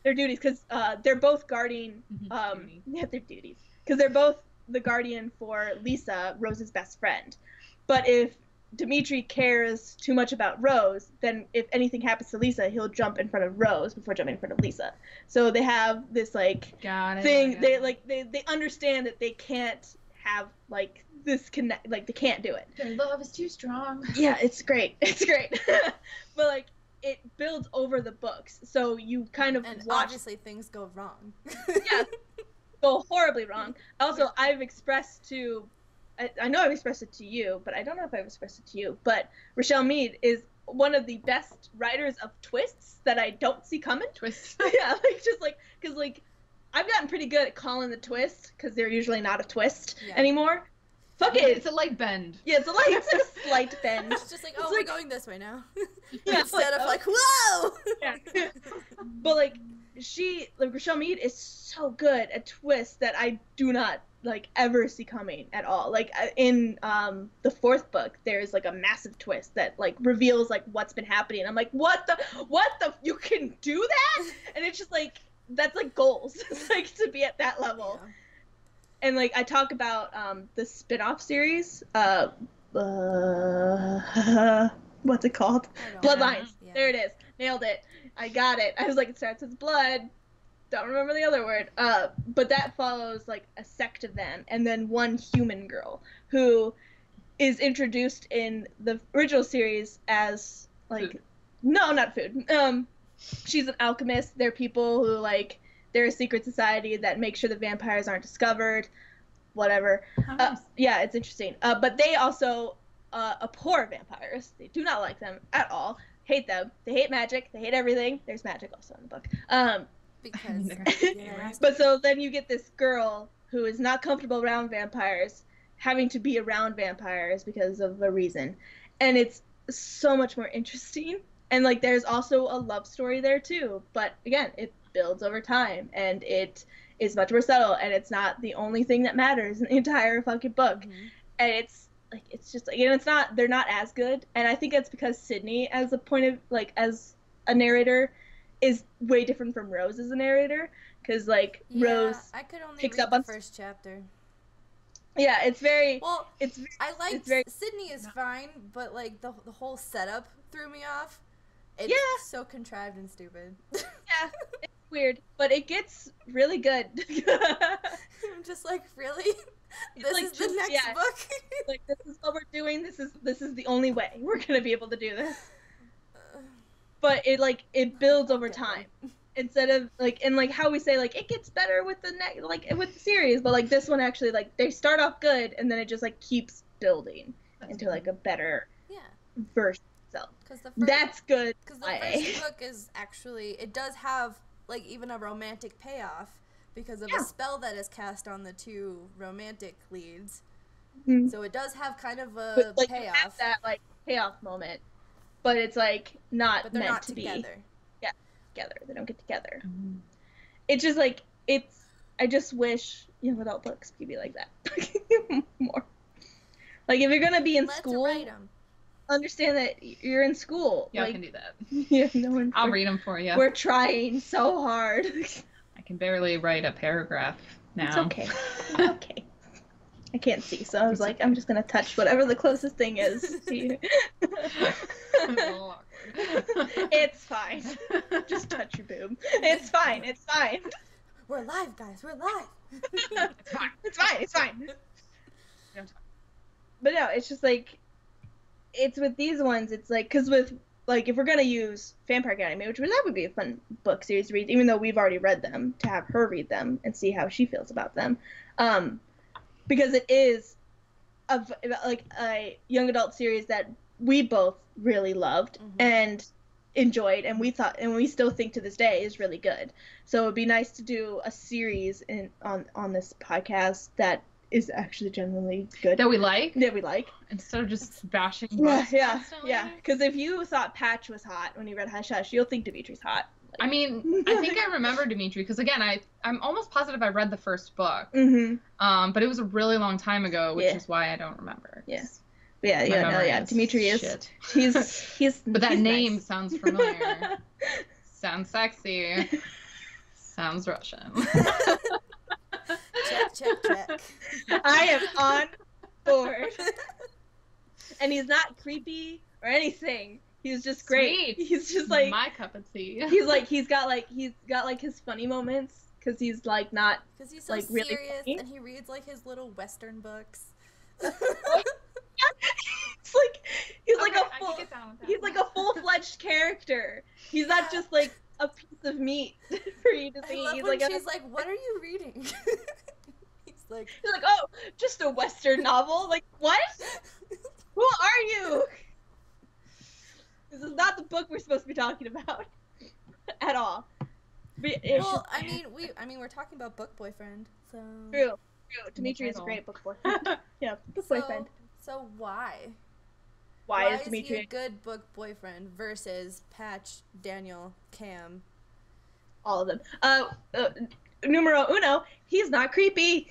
[SPEAKER 2] their duties, because they're both guarding, their duties. Because they're both the guardian for Lisa, Rose's best friend. But if Dimitri cares too much about Rose, then if anything happens to Lisa, he'll jump in front of Rose before jumping in front of Lisa. So they have this, like, thing, they understand that they can't have, like, this connect, like, they can't do it.
[SPEAKER 3] Their love is too strong.
[SPEAKER 2] Yeah, it's great. It's great. But, like, it builds over the books, so you kind of watch.
[SPEAKER 1] Obviously things go wrong.
[SPEAKER 2] Yeah, go horribly wrong. Also, I've expressed to, I know I've expressed it to you, but I don't know if I've expressed it to you, but Rochelle Mead is one of the best writers of twists that I don't see coming.
[SPEAKER 3] Twists.
[SPEAKER 2] Yeah, like, just like, because like, I've gotten pretty good at calling the twist, because they're usually not a twist anymore. Fuck it.
[SPEAKER 3] It's a light bend.
[SPEAKER 2] Yeah, it's like a slight bend.
[SPEAKER 1] It's just like, we're going this way now.
[SPEAKER 2] Yeah,
[SPEAKER 1] instead of like, whoa!
[SPEAKER 2] Yeah. But like, Rochelle Mead is so good at twists that I do not like ever see coming at all. Like in the fourth book, there's like a massive twist that like reveals like what's been happening. I'm like, what the, you can do that? And it's just like, that's like goals. It's like to be at that level.
[SPEAKER 1] Yeah.
[SPEAKER 2] And like I talk about the spin-off series, what's it called? Bloodlines.
[SPEAKER 1] Yeah.
[SPEAKER 2] There it is. Nailed it. I got it. I was like, it starts with blood. Don't remember the other word. But that follows like a sect of them, and then one human girl who is introduced in the original series as like
[SPEAKER 3] food.
[SPEAKER 2] No, not food. She's an alchemist. They're people who like they're a secret society that make sure the vampires aren't discovered. Whatever.
[SPEAKER 3] Nice.
[SPEAKER 2] Yeah, it's interesting. But they also abhor vampires. They do not like them at all. Hate them. They hate magic. They hate everything. There's magic also in the book.
[SPEAKER 1] Because
[SPEAKER 2] But so then you get this girl who is not comfortable around vampires, having to be around vampires because of a reason, and it's so much more interesting. And like there's also a love story there too, but again, it builds over time, and it is much more subtle, and it's not the only thing that matters in the entire fucking book.
[SPEAKER 1] Mm-hmm.
[SPEAKER 2] And it's like it's just like, you know, it's not, they're not as good, and I think that's because Sydney as a point of like as a narrator is way different from Rose as a narrator, because like Rose
[SPEAKER 1] I could only
[SPEAKER 2] picks
[SPEAKER 1] read
[SPEAKER 2] up
[SPEAKER 1] the
[SPEAKER 2] on
[SPEAKER 1] first chapter.
[SPEAKER 2] Yeah, it's very
[SPEAKER 1] well.
[SPEAKER 2] It's
[SPEAKER 1] I like
[SPEAKER 2] it's very,
[SPEAKER 1] Sydney is fine, but like the whole setup threw me off. It's so contrived and stupid.
[SPEAKER 2] Yeah, it's weird, but it gets really good.
[SPEAKER 1] I'm just like, really? This
[SPEAKER 2] like,
[SPEAKER 1] is the next book?
[SPEAKER 2] Like, this is what we're doing. This is the only way we're gonna be able to do this. But it builds over time. Instead of like, and like how we say like it gets better with the with the series, but like this one actually like they start off good and then it just like keeps building into like a better version of itself. That's good.
[SPEAKER 1] Because the first book is actually, it does have like even a romantic payoff because of a spell that is cast on the two romantic leads. Mm-hmm. So it does have kind of a
[SPEAKER 2] like,
[SPEAKER 1] payoff.
[SPEAKER 2] You have that like payoff moment, but it's like not
[SPEAKER 1] but they're
[SPEAKER 2] meant
[SPEAKER 1] not
[SPEAKER 2] to
[SPEAKER 1] together.
[SPEAKER 2] be. Yeah, together. They don't get together. Mm-hmm. It's just like I just wish young adult books could be like that more. Like if you're gonna be in school, understand that you're in school.
[SPEAKER 3] Yeah,
[SPEAKER 2] like,
[SPEAKER 3] I can do that.
[SPEAKER 2] Yeah, no one.
[SPEAKER 3] I'll read them for you.
[SPEAKER 2] We're trying so hard.
[SPEAKER 3] I can barely write a paragraph now.
[SPEAKER 2] It's okay. It's okay. I can't see, so I was like, I'm just gonna touch whatever the closest thing is to you.
[SPEAKER 3] It's a little awkward.
[SPEAKER 2] It's fine. Just touch your boob. It's fine. It's fine.
[SPEAKER 1] We're live, guys. We're live.
[SPEAKER 2] It's fine. It's fine. It's fine. But no, it's just like, it's with these ones, it's like, because with, like, if we're going to use Vampire Academy, that would be a fun book series to read, even though we've already read them, to have her read them and see how she feels about them. Because it is a young adult series that we both really loved and enjoyed, and we still think to this day is really good. So it would be nice to do a series on this podcast that is actually genuinely good.
[SPEAKER 3] That we like?
[SPEAKER 2] That we like.
[SPEAKER 3] Instead of just bashing
[SPEAKER 2] books constantly. Yeah. Because if you thought Patch was hot when you read Hush Hush, you'll think Dimitri's hot.
[SPEAKER 3] I mean, I think I remember Dimitri, because again, I'm almost positive I read the first book. But it was a really long time ago, which is why I don't remember.
[SPEAKER 2] Yes. Yeah, Dimitri is
[SPEAKER 3] shit.
[SPEAKER 2] He's
[SPEAKER 3] But that
[SPEAKER 2] he's
[SPEAKER 3] name
[SPEAKER 2] nice.
[SPEAKER 3] Sounds familiar. Sounds sexy. Sounds Russian.
[SPEAKER 1] Check.
[SPEAKER 2] I am on board. And he's not creepy or anything. He's just great.
[SPEAKER 3] Sweet.
[SPEAKER 2] He's just like
[SPEAKER 3] my cup of tea.
[SPEAKER 2] He's got his funny moments because he's like not
[SPEAKER 1] because he's so
[SPEAKER 2] like
[SPEAKER 1] serious
[SPEAKER 2] really funny.
[SPEAKER 1] And he reads like his little Western books.
[SPEAKER 2] He's like a full-fledged character. He's not just like a piece of meat for you to see.
[SPEAKER 1] She's like, "What are you reading?" He's like,
[SPEAKER 2] "Oh, just a Western novel." Like, what? Who are you? This is not the book we're supposed to be talking about at all.
[SPEAKER 1] Well, I mean, we're talking about book boyfriend, so
[SPEAKER 2] true. Dimitri is a great book boyfriend. Yeah, book boyfriend.
[SPEAKER 1] So why?
[SPEAKER 2] Why is Dimitri
[SPEAKER 1] a good book boyfriend versus Patch, Daniel, Cam?
[SPEAKER 2] All of them. Numero uno, he's not creepy.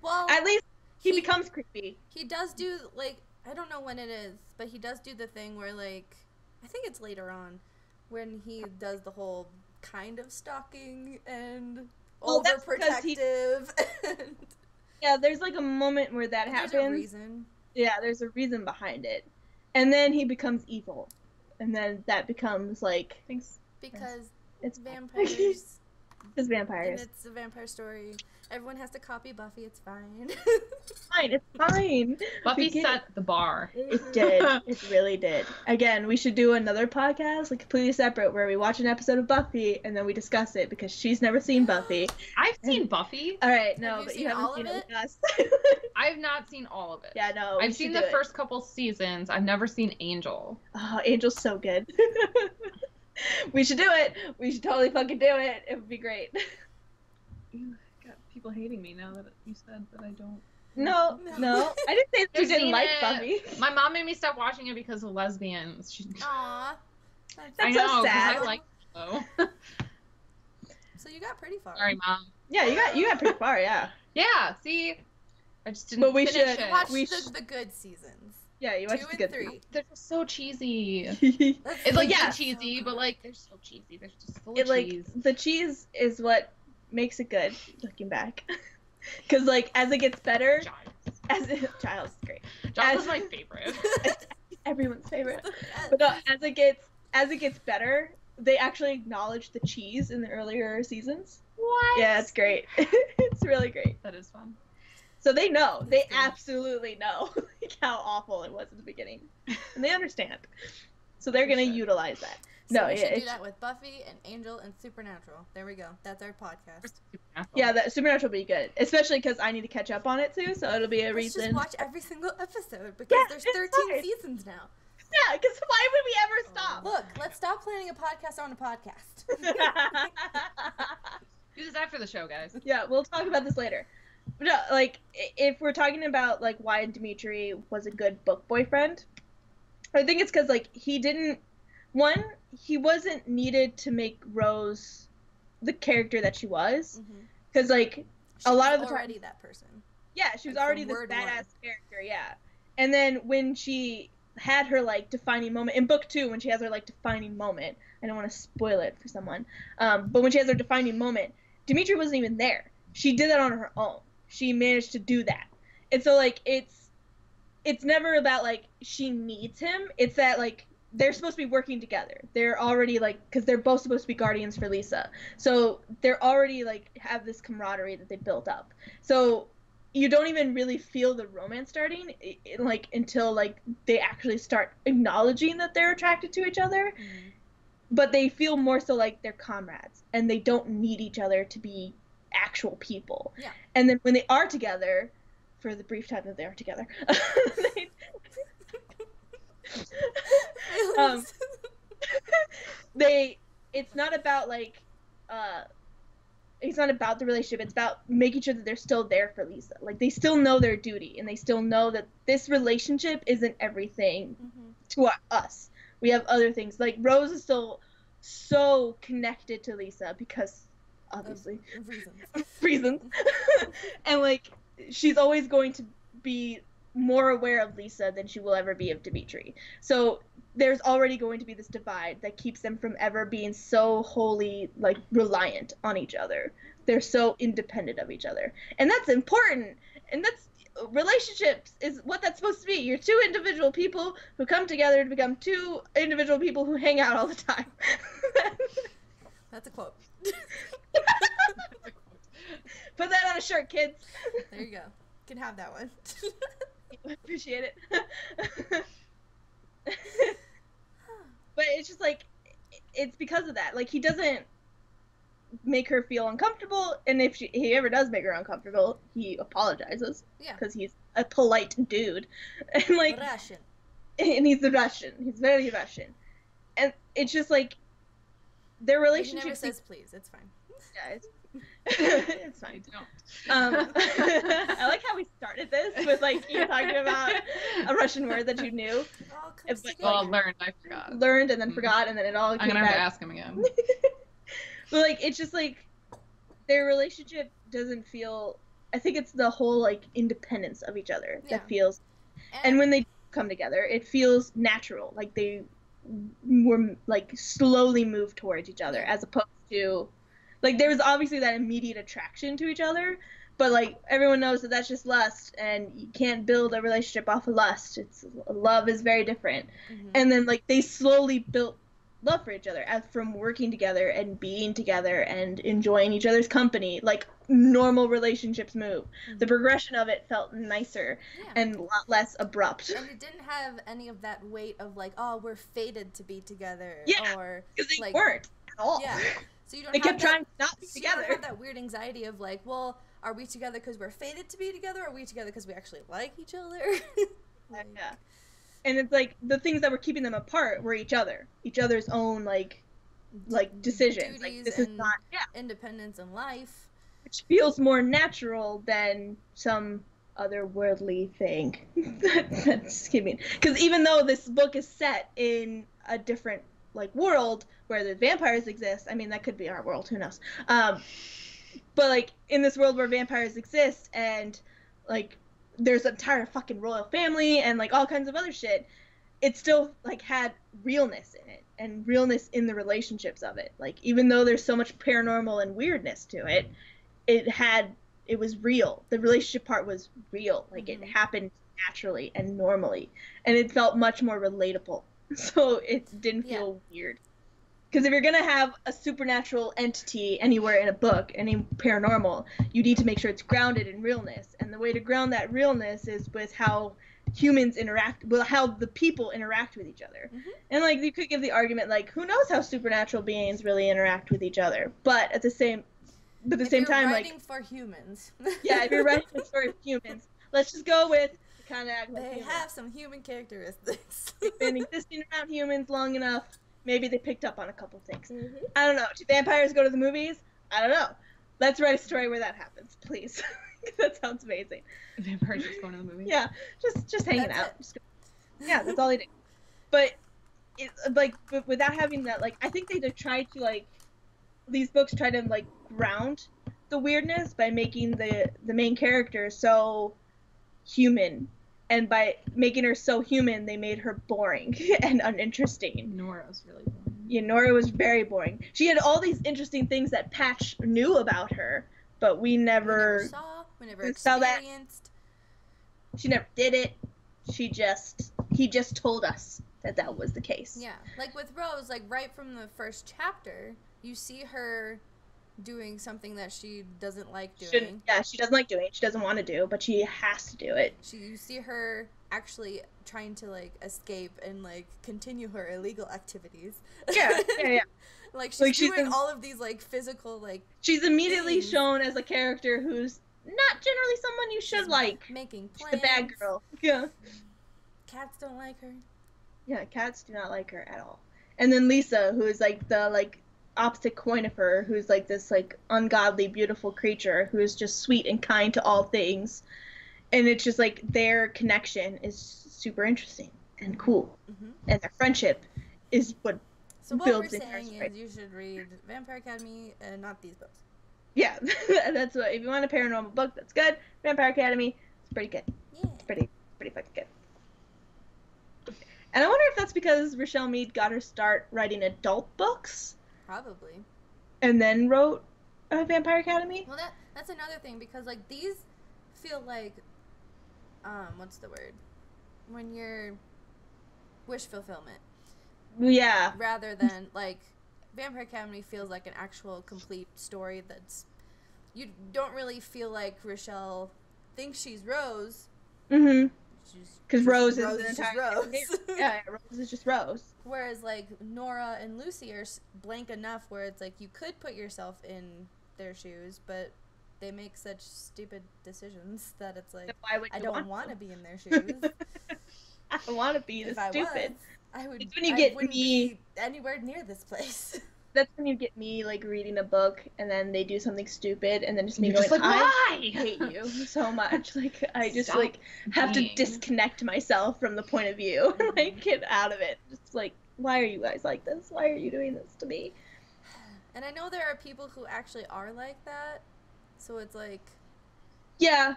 [SPEAKER 1] Well,
[SPEAKER 2] at least he becomes creepy.
[SPEAKER 1] He does do, like, I don't know when it is, but he does do the thing where, like, I think it's later on, when he does the whole kind of stalking and overprotective.
[SPEAKER 2] Yeah, there's like a moment where that happens.
[SPEAKER 1] There's a reason.
[SPEAKER 2] Yeah, there's a reason behind it. And then he becomes evil. And then that becomes like...
[SPEAKER 1] Because
[SPEAKER 2] it's
[SPEAKER 1] vampires.
[SPEAKER 2] It's vampires.
[SPEAKER 1] And it's a vampire story. Everyone has to copy Buffy. It's fine.
[SPEAKER 2] It's fine.
[SPEAKER 3] Buffy set the bar.
[SPEAKER 2] It did. It really did. Again, we should do another podcast, like completely separate, where we watch an episode of Buffy and then we discuss it because she's never seen Buffy.
[SPEAKER 3] I've seen Buffy.
[SPEAKER 2] All right, no, but you haven't seen it with us.
[SPEAKER 3] I've not seen all of it.
[SPEAKER 2] Yeah, no.
[SPEAKER 3] I've seen the first couple seasons. I've never seen Angel.
[SPEAKER 2] Oh, Angel's so good. We should do it. We should totally fucking do it. It would be great.
[SPEAKER 3] Got people hating me now that you said that I don't.
[SPEAKER 2] No. I didn't say that you didn't like Buffy.
[SPEAKER 3] My mom made me stop watching it because of lesbians.
[SPEAKER 1] Aww.
[SPEAKER 2] That's so sad.
[SPEAKER 3] I like it, though.
[SPEAKER 1] So you got pretty far.
[SPEAKER 3] Sorry, Mom.
[SPEAKER 2] Yeah, you got pretty far, yeah.
[SPEAKER 3] Yeah, see? I just didn't
[SPEAKER 2] But we
[SPEAKER 3] finish
[SPEAKER 2] should
[SPEAKER 3] it.
[SPEAKER 1] Watch the good seasons.
[SPEAKER 2] Yeah, you watched
[SPEAKER 1] 2
[SPEAKER 2] the
[SPEAKER 1] and
[SPEAKER 2] good
[SPEAKER 1] 3.
[SPEAKER 3] They're just so cheesy.
[SPEAKER 2] It's
[SPEAKER 3] It's like
[SPEAKER 2] yeah.
[SPEAKER 3] cheesy, but like they're so cheesy. They're just full
[SPEAKER 2] It
[SPEAKER 3] of
[SPEAKER 2] like
[SPEAKER 3] cheese.
[SPEAKER 2] the cheese is what makes it good. Looking back, because like as it gets better, Giles is great.
[SPEAKER 3] Giles is my favorite.
[SPEAKER 2] Everyone's favorite. But no, as it gets better, they actually acknowledge the cheese in the earlier seasons.
[SPEAKER 3] What?
[SPEAKER 2] Yeah, it's great. It's really great.
[SPEAKER 3] That is fun.
[SPEAKER 2] So they know. They absolutely know like how awful it was at the beginning, and they understand. So they're gonna utilize that.
[SPEAKER 1] So we should do that with Buffy and Angel and Supernatural. There we go. That's our podcast.
[SPEAKER 2] Yeah, that Supernatural will be good, especially because I need to catch up on it too. So it'll be a reason.
[SPEAKER 1] Just watch every single episode because there's 13 seasons now.
[SPEAKER 2] Yeah, because why would we ever stop?
[SPEAKER 1] Look, let's stop planning a podcast on a podcast.
[SPEAKER 3] Do this after the show, guys.
[SPEAKER 2] Yeah, we'll talk about this later. But no, like, if we're talking about like why Dimitri was a good book boyfriend, I think it's because like he wasn't needed to make Rose the character that she was, because like a lot of the time
[SPEAKER 1] already that person.
[SPEAKER 2] Yeah, she was already this badass character. Yeah, and then when she had her like defining moment in book 2, when she has her like defining moment, I don't want to spoil it for someone, but when she has her defining moment, Dimitri wasn't even there. She did that on her own. She managed to do that, and so like it's never about like she needs him. It's that like they're supposed to be working together. They're already like, because they're both supposed to be guardians for Lisa, so they're already like have this camaraderie that they built up. So you don't even really feel the romance starting like until like they actually start acknowledging that they're attracted to each other. But they feel more so like they're comrades and they don't need each other to be actual people. Yeah. And then when they are together, for the brief time that they are together, it's not about like it's not about the relationship. It's about making sure that they're still there for Lisa. Like they still know their duty and they still know that this relationship isn't everything to us. We have other things. Like Rose is still so connected to Lisa because obviously reasons. And like she's always going to be more aware of Lisa than she will ever be of Dimitri. So there's already going to be this divide that keeps them from ever being so wholly like reliant on each other. They're so independent of each other. And that's important. And that's relationships is what that's supposed to be. You're two individual people who come together to become two individual people who hang out all the time.
[SPEAKER 1] That's a quote.
[SPEAKER 2] Put that on a shirt, kids.
[SPEAKER 1] There you go. You can have that one.
[SPEAKER 2] Appreciate it. But it's just like, it's because of that. Like, he doesn't make her feel uncomfortable, and if he ever does make her uncomfortable, he apologizes. Yeah. Because he's a polite dude. And like,
[SPEAKER 1] Russian.
[SPEAKER 2] And he's the Russian. He's very Russian. And it's just like, their relationship.
[SPEAKER 1] He never says please. It's fine.
[SPEAKER 2] Yeah, it's fine. I like how we started this with like you talking about a Russian word that you knew.
[SPEAKER 3] Learned. I forgot.
[SPEAKER 2] Learned and then forgot, and then it all came
[SPEAKER 3] I'm gonna
[SPEAKER 2] back.
[SPEAKER 3] have to ask him again.
[SPEAKER 2] But like, it's just like their relationship doesn't feel. I think it's the whole like independence of each other that feels, and when they come together, it feels natural. Like they were like slowly move towards each other, as opposed to, like, there was obviously that immediate attraction to each other, but like everyone knows that that's just lust, and you can't build a relationship off of lust. It's love is very different. And then like they slowly built love for each other as from working together and being together and enjoying each other's company, like normal relationships move. The progression of it felt nicer and a lot less abrupt.
[SPEAKER 1] And it didn't have any of that weight of like, oh, we're fated to be together.
[SPEAKER 2] Yeah,
[SPEAKER 1] or
[SPEAKER 2] because they
[SPEAKER 1] like,
[SPEAKER 2] weren't at all.
[SPEAKER 1] Yeah. So you don't
[SPEAKER 2] they kept trying to not be together.
[SPEAKER 1] You don't have that weird anxiety of like, well, are we together because we're fated to be together, or are we together because we actually like each other?
[SPEAKER 2] Like, yeah. And it's like the things that were keeping them apart were each other's own like decisions. Like this is not
[SPEAKER 1] independence in life,
[SPEAKER 2] which feels more natural than some otherworldly thing that's giving. Because even though this book is set in a different like world where the vampires exist, I mean that could be our world, who knows? But like in this world where vampires exist and like there's an entire fucking royal family and like all kinds of other shit, it still like had realness in it and realness in the relationships of it. Like even though there's so much paranormal and weirdness to it, it was real. The relationship part was real. Like it happened naturally and normally, and it felt much more relatable. So it didn't feel weird. Because if you're going to have a supernatural entity anywhere in a book, any paranormal, you need to make sure it's grounded in realness. And the way to ground that realness is with how humans interact, well, how the people interact with each other. And, like, you could give the argument, like, who knows how supernatural beings really interact with each other? But at the same time, like...
[SPEAKER 1] If you're writing for humans.
[SPEAKER 2] Yeah, if you're writing for humans, let's just go with kind of act like
[SPEAKER 1] humans. They have some human characteristics.
[SPEAKER 2] They've been existing around humans long enough. Maybe they picked up on a couple things. I don't know. Do vampires go to the movies? I don't know. Let's write a story where that happens, please. That sounds amazing.
[SPEAKER 3] Vampires just going to the movies?
[SPEAKER 2] Yeah, just hanging out. Yeah, that's all they do. But but without having that, like, I think they tried to like these books try to like ground the weirdness by making the main character so human. And by making her so human, they made her boring and uninteresting.
[SPEAKER 3] Nora was really boring.
[SPEAKER 2] Yeah, Nora was very boring. She had all these interesting things that Patch knew about her, but we never
[SPEAKER 1] saw that.
[SPEAKER 2] She never did it. He just told us that was the case.
[SPEAKER 1] Yeah, like with Rose, like right from the first chapter, you see her doing something that she doesn't like doing.
[SPEAKER 2] She doesn't like doing it. She doesn't want to do, but she has to do it.
[SPEAKER 1] You see her actually trying to like escape and like continue her illegal activities.
[SPEAKER 2] Yeah.
[SPEAKER 1] Like she's doing all of these like physical like.
[SPEAKER 2] She's immediately shown as a character who's not generally someone you should like.
[SPEAKER 1] Making plans.
[SPEAKER 2] She's the bad girl. Yeah.
[SPEAKER 1] Cats don't like her.
[SPEAKER 2] Yeah, cats do not like her at all. And then Lisa, who is like the like opposite coin of her, who's like this like ungodly beautiful creature who is just sweet and kind to all things, and it's just like their connection is super interesting and cool, and their friendship is what builds
[SPEAKER 1] we're saying is you should read Vampire Academy and not these books.
[SPEAKER 2] Yeah. That's what, if you want a paranormal book that's good, Vampire Academy, it's pretty good. It's pretty fucking good. And I wonder if that's because Rochelle Mead got her start writing adult books.
[SPEAKER 1] Probably.
[SPEAKER 2] And then wrote Vampire Academy?
[SPEAKER 1] Well, that's another thing, because, like, these feel like, what's the word? When you're wish fulfillment.
[SPEAKER 2] Yeah.
[SPEAKER 1] Rather than, like, Vampire Academy feels like an actual complete story that's, you don't really feel like Rochelle thinks she's Rose. Because
[SPEAKER 2] Rose is the entire
[SPEAKER 1] Rose.
[SPEAKER 2] Yeah, Rose is just Rose.
[SPEAKER 1] Whereas, like, Nora and Lucy are blank enough where it's like you could put yourself in their shoes, but they make such stupid decisions that it's like, I don't want to be in their shoes.
[SPEAKER 2] I don't want to be this stupid.
[SPEAKER 1] I would.
[SPEAKER 2] It's when you get
[SPEAKER 1] wouldn't be anywhere near this place.
[SPEAKER 2] That's when you get me, like, reading a book, and then they do something stupid, and then just me
[SPEAKER 3] going,
[SPEAKER 2] like,
[SPEAKER 3] I
[SPEAKER 2] hate you so much. Like, I just, like, have to disconnect myself from the point of view and, like, get out of it. Just, like, why are you guys like this? Why are you doing this to me?
[SPEAKER 1] And I know there are people who actually are like that, so it's like...
[SPEAKER 2] Yeah,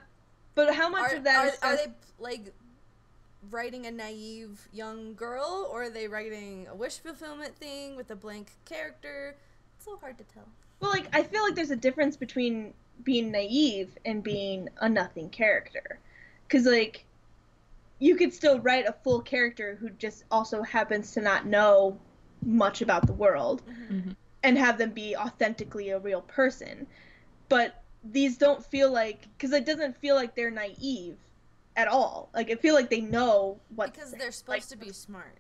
[SPEAKER 2] but how much of that
[SPEAKER 1] are they, like... writing a naive young girl, or are they writing a wish fulfillment thing with a blank character? It's so hard to tell.
[SPEAKER 2] Well, like, I feel like there's a difference between being naive and being a nothing character. Because, like, you could still write a full character who just also happens to not know much about the world and have them be authentically a real person. But these don't feel like, because it doesn't feel like they're naive at all. Like, I feel like they know what.
[SPEAKER 1] Because they're supposed to be smart.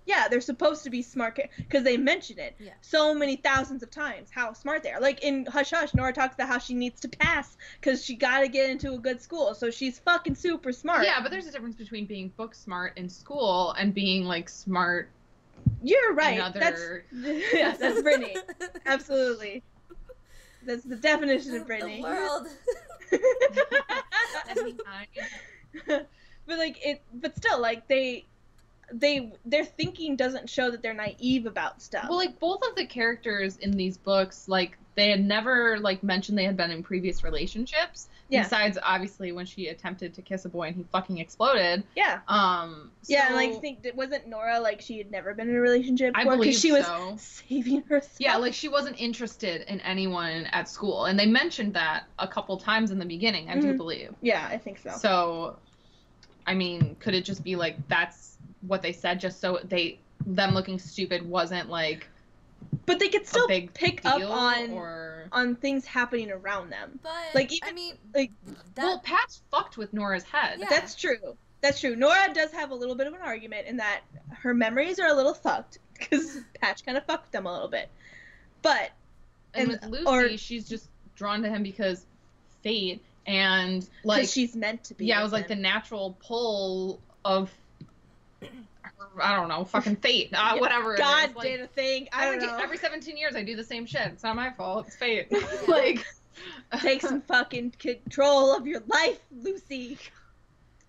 [SPEAKER 2] Yeah, they're supposed to be smart, because they mention it so many thousands of times, how smart they are. Like, in Hush Hush, Nora talks about how she needs to pass, because she gotta get into a good school, so she's fucking super smart.
[SPEAKER 3] Yeah, but there's a difference between being book smart in school and being, like, smart.
[SPEAKER 2] You're right. That's Brittany. Absolutely. That's the definition of Brittany.
[SPEAKER 1] The world.
[SPEAKER 2] But still, like, their thinking doesn't show that they're naive about stuff.
[SPEAKER 3] Well, like, both of the characters in these books, like, they had never, like, mentioned they had been in previous relationships. Yeah. Besides, obviously, when she attempted to kiss a boy and he fucking exploded.
[SPEAKER 2] Yeah. Yeah, and, like, wasn't Nora, like, she had never been in a relationship before?
[SPEAKER 3] I believe
[SPEAKER 2] she was saving herself.
[SPEAKER 3] Yeah, like, she wasn't interested in anyone at school. And they mentioned that a couple times in the beginning, I do believe.
[SPEAKER 2] Yeah, I think so.
[SPEAKER 3] So, I mean, could it just be, like, that's what they said, just so them looking stupid wasn't, like,
[SPEAKER 2] but they could still pick up on things happening around them.
[SPEAKER 1] But,
[SPEAKER 2] like, even,
[SPEAKER 1] I mean,
[SPEAKER 2] like,
[SPEAKER 3] well, Pat's fucked with Nora's head.
[SPEAKER 2] Yeah. That's true. Nora does have a little bit of an argument in that her memories are a little fucked, because Patch kind of fucked them a little bit. But,
[SPEAKER 3] and with Lucy, she's just drawn to him because fate, and, like,
[SPEAKER 2] she's meant to be.
[SPEAKER 3] Yeah, it was, like, the natural pull of, I don't know, fucking fate, whatever it
[SPEAKER 2] God
[SPEAKER 3] is.
[SPEAKER 2] Like, did a thing. I don't know.
[SPEAKER 3] Every 17 years I do the same shit. It's not my fault. It's fate. Like,
[SPEAKER 2] take some fucking control of your life, Lucy.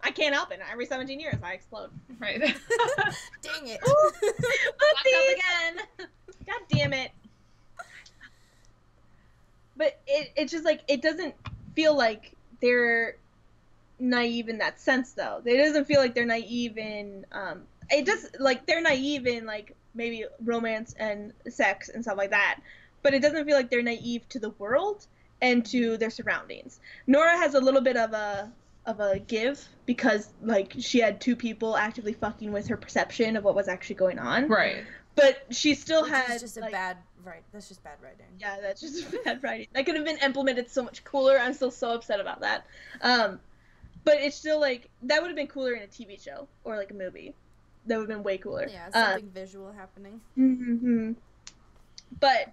[SPEAKER 2] I can't help it. Every 17 years I explode.
[SPEAKER 3] Right.
[SPEAKER 1] Dang it.
[SPEAKER 2] Oopsies again. God damn it. But it's just like, it doesn't feel like they're naive in that sense, though. It doesn't feel like they're naive in it does, like, they're naive in, like, maybe romance and sex and stuff like that, but it doesn't feel like they're naive to the world and to their surroundings. Nora has a little bit of a give, because, like, she had two people actively fucking with her perception of what was actually going on.
[SPEAKER 3] Right.
[SPEAKER 2] But she still had,
[SPEAKER 1] just that's just bad writing.
[SPEAKER 2] Yeah, that's just bad writing. That could have been implemented so much cooler. I'm still so upset about that. But it's still, like, that would have been cooler in a TV show or, like, a movie. That would have been way cooler.
[SPEAKER 1] Yeah, something visual happening.
[SPEAKER 2] Mm-hmm. But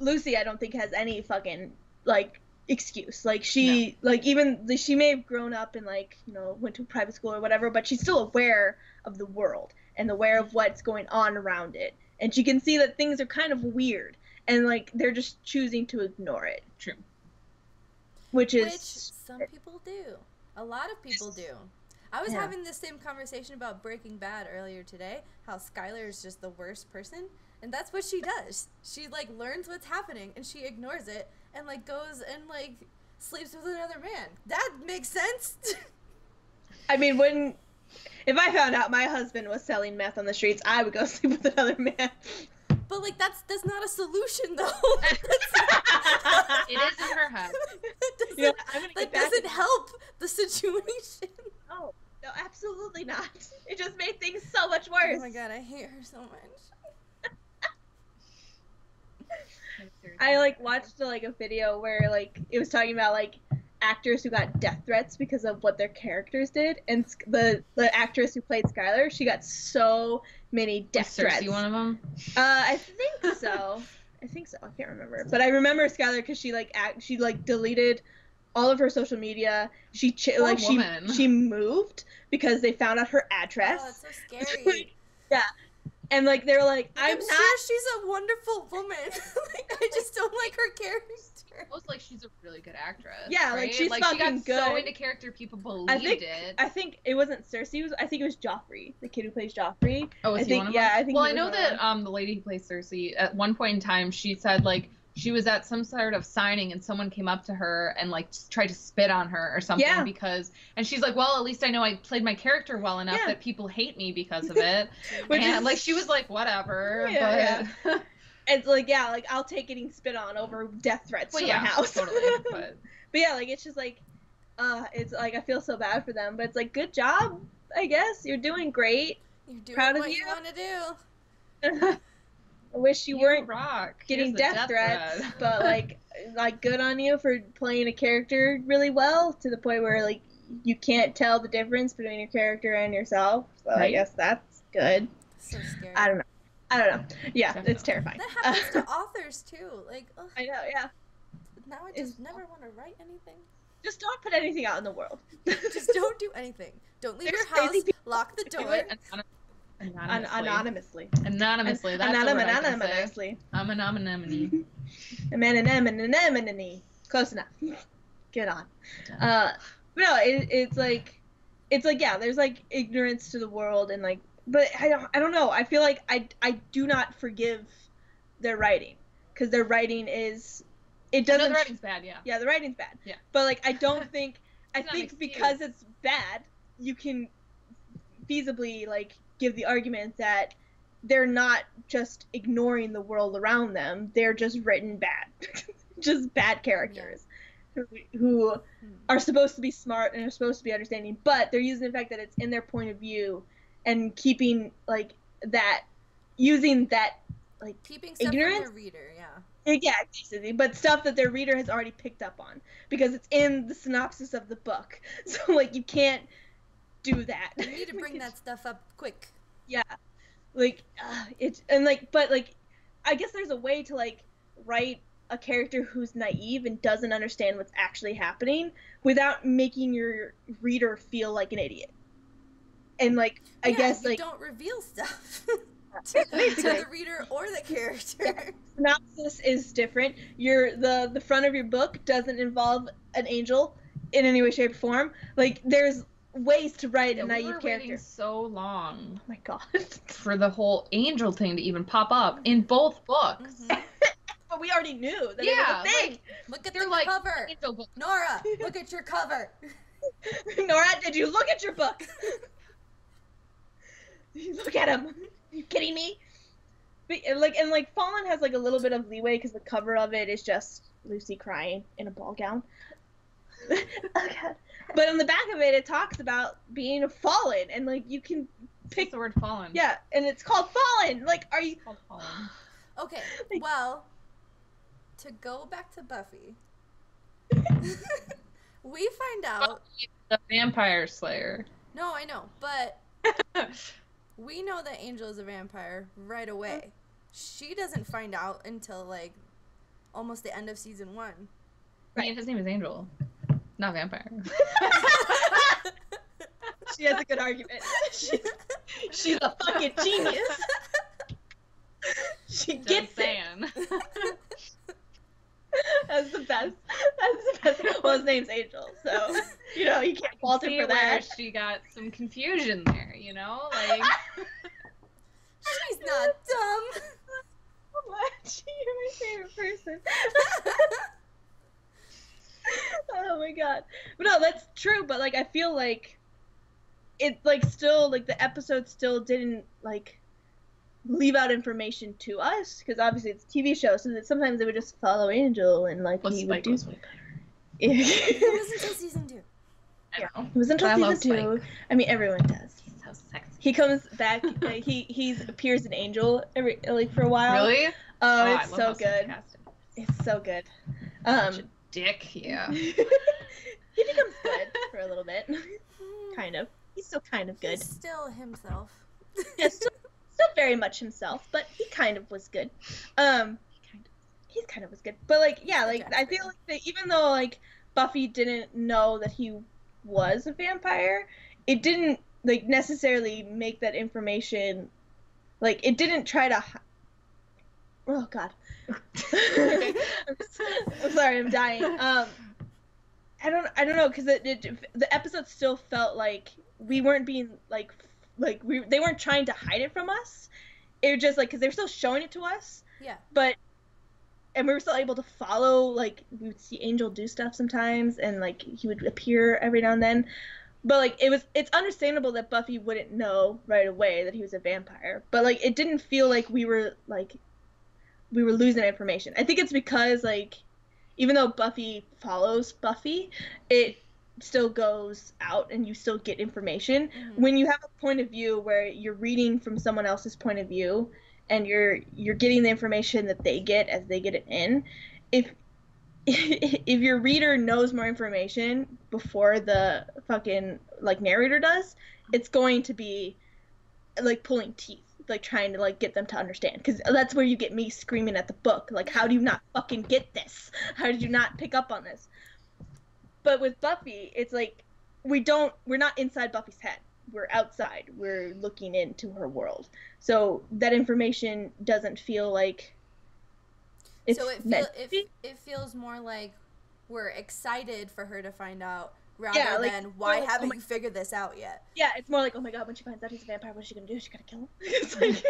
[SPEAKER 2] Lucy, I don't think, has any fucking, like, excuse. Like, she, like, even, she may have grown up and, like, you know, went to private school or whatever, but she's still aware of the world and aware of what's going on around it. And she can see that things are kind of weird. And, like, they're just choosing to ignore it.
[SPEAKER 3] True.
[SPEAKER 2] Which
[SPEAKER 1] some people do. A lot of people do. I was having this same conversation about Breaking Bad earlier today, how Skylar is just the worst person, and that's what she does. She, like, learns what's happening, and she ignores it, and, like, goes and, like, sleeps with another man. That makes sense.
[SPEAKER 2] I mean, if I found out my husband was selling meth on the streets, I would go sleep with another man.
[SPEAKER 1] But, like, that's not a solution, though.
[SPEAKER 3] It is in her head.
[SPEAKER 1] That doesn't help the situation.
[SPEAKER 2] No, absolutely not. It just made things so much worse.
[SPEAKER 1] Oh my god, I hate her so much.
[SPEAKER 2] I, like, watched, like, a video where, like, it was talking about, like, actors who got death threats because of what their characters did, and the actress who played Skylar, she got so many death threats.
[SPEAKER 3] Was Cersei one of them?
[SPEAKER 2] I think so. I can't remember. But I remember Skylar because she deleted all of her social media. She moved because they found out her address.
[SPEAKER 1] Oh, that's so scary.
[SPEAKER 2] Yeah. And, like, they were like, I'm not...
[SPEAKER 1] sure she's a wonderful woman. Like, I just don't like her character.
[SPEAKER 3] It looks like she's a really good actress.
[SPEAKER 2] Yeah,
[SPEAKER 3] right?
[SPEAKER 2] like, she's
[SPEAKER 3] like,
[SPEAKER 2] fucking
[SPEAKER 3] she got
[SPEAKER 2] good.
[SPEAKER 3] so into character, people believed it.
[SPEAKER 2] I think it wasn't Cersei. I think it was Joffrey, the kid who plays Joffrey.
[SPEAKER 3] Oh, was he one of them?
[SPEAKER 2] Yeah, I think.
[SPEAKER 3] Well, I know that the lady who plays Cersei, at one point in time, she said, like, she was at some sort of signing and someone came up to her and, like, tried to spit on her or something and she's like, well, at least I know I played my character well enough that people hate me because of it. And, like, she was like, whatever.
[SPEAKER 2] it's like, yeah, like I'll take getting spit on over death threats to my house.
[SPEAKER 3] Totally. But
[SPEAKER 2] yeah, like it's just like, it's like I feel so bad for them, but it's like good job, I guess. You're doing great.
[SPEAKER 1] You're doing
[SPEAKER 2] Proud
[SPEAKER 1] what
[SPEAKER 2] of
[SPEAKER 1] you want to
[SPEAKER 2] do. I wish you weren't getting
[SPEAKER 3] death
[SPEAKER 2] threats, but like good on you for playing a character really well to the point where like you can't tell the difference between your character and yourself. So I guess that's good.
[SPEAKER 1] So scary.
[SPEAKER 2] I don't know. Yeah, definitely. It's terrifying.
[SPEAKER 1] That happens to authors too. Like, ugh.
[SPEAKER 2] I know, yeah.
[SPEAKER 1] Now I just never want to write anything.
[SPEAKER 2] Just don't put anything out in the world.
[SPEAKER 1] Just don't do anything. Don't leave your house. Lock the door.
[SPEAKER 2] Anonymously.
[SPEAKER 3] Anonymously. That's
[SPEAKER 2] anonymously.
[SPEAKER 3] I'm an anonymity.
[SPEAKER 2] Close enough. Get on. No, it's like yeah. There's like ignorance to the world and like, but I don't know. I feel like I do not forgive their writing because their writing is. It doesn't.
[SPEAKER 3] The writing's bad, yeah.
[SPEAKER 2] Yeah, the writing's bad.
[SPEAKER 3] Yeah.
[SPEAKER 2] But like, I don't think. I think because it's bad, you can feasibly like give the argument that they're not just ignoring the world around them; they're just written bad, just bad characters who are supposed to be smart and are supposed to be understanding, but they're using the fact that it's in their point of view and keeping like that, using that like
[SPEAKER 1] keeping stuff
[SPEAKER 2] ignorance.
[SPEAKER 1] From their reader, yeah.
[SPEAKER 2] Yeah, basically, but stuff that their reader has already picked up on because it's in the synopsis of the book. So, like, you can't do that.
[SPEAKER 1] You need to bring that stuff up quick.
[SPEAKER 2] Yeah, like it's and like, but like, I guess there's a way to like write a character who's naive and doesn't understand what's actually happening without making your reader feel like an idiot. And like, I guess
[SPEAKER 1] you
[SPEAKER 2] like
[SPEAKER 1] don't reveal stuff. to the reader or the character.
[SPEAKER 2] Synopsis is different. The front of your book doesn't involve an angel in any way, shape, or form. Like there's ways to write a naive character.
[SPEAKER 3] Waiting so long.
[SPEAKER 2] Oh my god.
[SPEAKER 3] For the whole angel thing to even pop up in both books.
[SPEAKER 2] Mm-hmm. But we already knew that it was a thing.
[SPEAKER 1] Like, look at the cover. Nora, look at your cover.
[SPEAKER 2] Nora, did you look at your book? Look at him. Are you kidding me? But, and Fallen has like a little bit of leeway because the cover of it is just Lucy crying in a ball gown. Oh god! But on the back of it, it talks about being a fallen, and like you can pick
[SPEAKER 3] the word fallen.
[SPEAKER 2] Yeah, and it's called Fallen. Like, are you?
[SPEAKER 3] It's called Fallen.
[SPEAKER 1] Okay, well, to go back to Buffy, we find out
[SPEAKER 3] the vampire slayer.
[SPEAKER 1] No, I know, but. We know that Angel is a vampire right away. She doesn't find out until, like, almost the end of season 1.
[SPEAKER 3] Right. I mean, his name is Angel, not vampire.
[SPEAKER 2] She has a good argument. She's a fucking genius. She gets it. That's the best. Well, his name's Angel, so you know you can't fault him for that.
[SPEAKER 3] She got some confusion there, you know, like
[SPEAKER 1] she's not dumb.
[SPEAKER 2] What? You're my favorite person. Oh my god. But no, that's true. But like, I feel like it like still like the episode still didn't like leave out information to us because obviously it's a TV show, so that sometimes they would just follow Angel and like he would do.
[SPEAKER 1] It was until season 2.
[SPEAKER 2] Yeah, it was until season 2. I mean, everyone does.
[SPEAKER 3] He's so sexy.
[SPEAKER 2] He comes back. He appears in Angel every for a while.
[SPEAKER 3] Really?
[SPEAKER 2] Oh, it's so good. It's so good.
[SPEAKER 3] Such a dick. Yeah.
[SPEAKER 2] He becomes good for a little bit. Kind of. He's still kind of good.
[SPEAKER 1] He's still himself.
[SPEAKER 2] Yeah, still very much himself, but he kind of was good. He kind of was good. But like, yeah, like I feel like that even though like Buffy didn't know that he was a vampire, it didn't like necessarily make that information like it didn't try to. Oh god. I'm sorry, I'm dying. I don't know because the episode still felt like we weren't being they weren't trying to hide it from us. It was just like because they were still showing it to us.
[SPEAKER 1] Yeah.
[SPEAKER 2] And we were still able to follow, like, we would see Angel do stuff sometimes, and, like, he would appear every now and then. But, like, it's understandable that Buffy wouldn't know right away that he was a vampire. But, like, it didn't feel like we were, like, we were losing information. I think it's because, like, even though Buffy follows Buffy, it still goes out and you still get information. Mm-hmm. When you have a point of view where you're reading from someone else's point of view and you're getting the information that they get as they get it in, if your reader knows more information before the fucking, like, narrator does, it's going to be like pulling teeth, like trying to, like, get them to understand, because that's where you get me screaming at the book, like, how do you not fucking get this? How did you not pick up on this? But with Buffy, it's like we're not inside Buffy's head, we're outside, we're looking into her world, so that information doesn't feel like it's
[SPEAKER 1] it feels more like we're excited for her to find out, rather than why haven't you figured this out yet?
[SPEAKER 2] Yeah, it's more like, oh my god, when she finds out he's a vampire, what is she gonna do? Is she gonna kill him? It's like,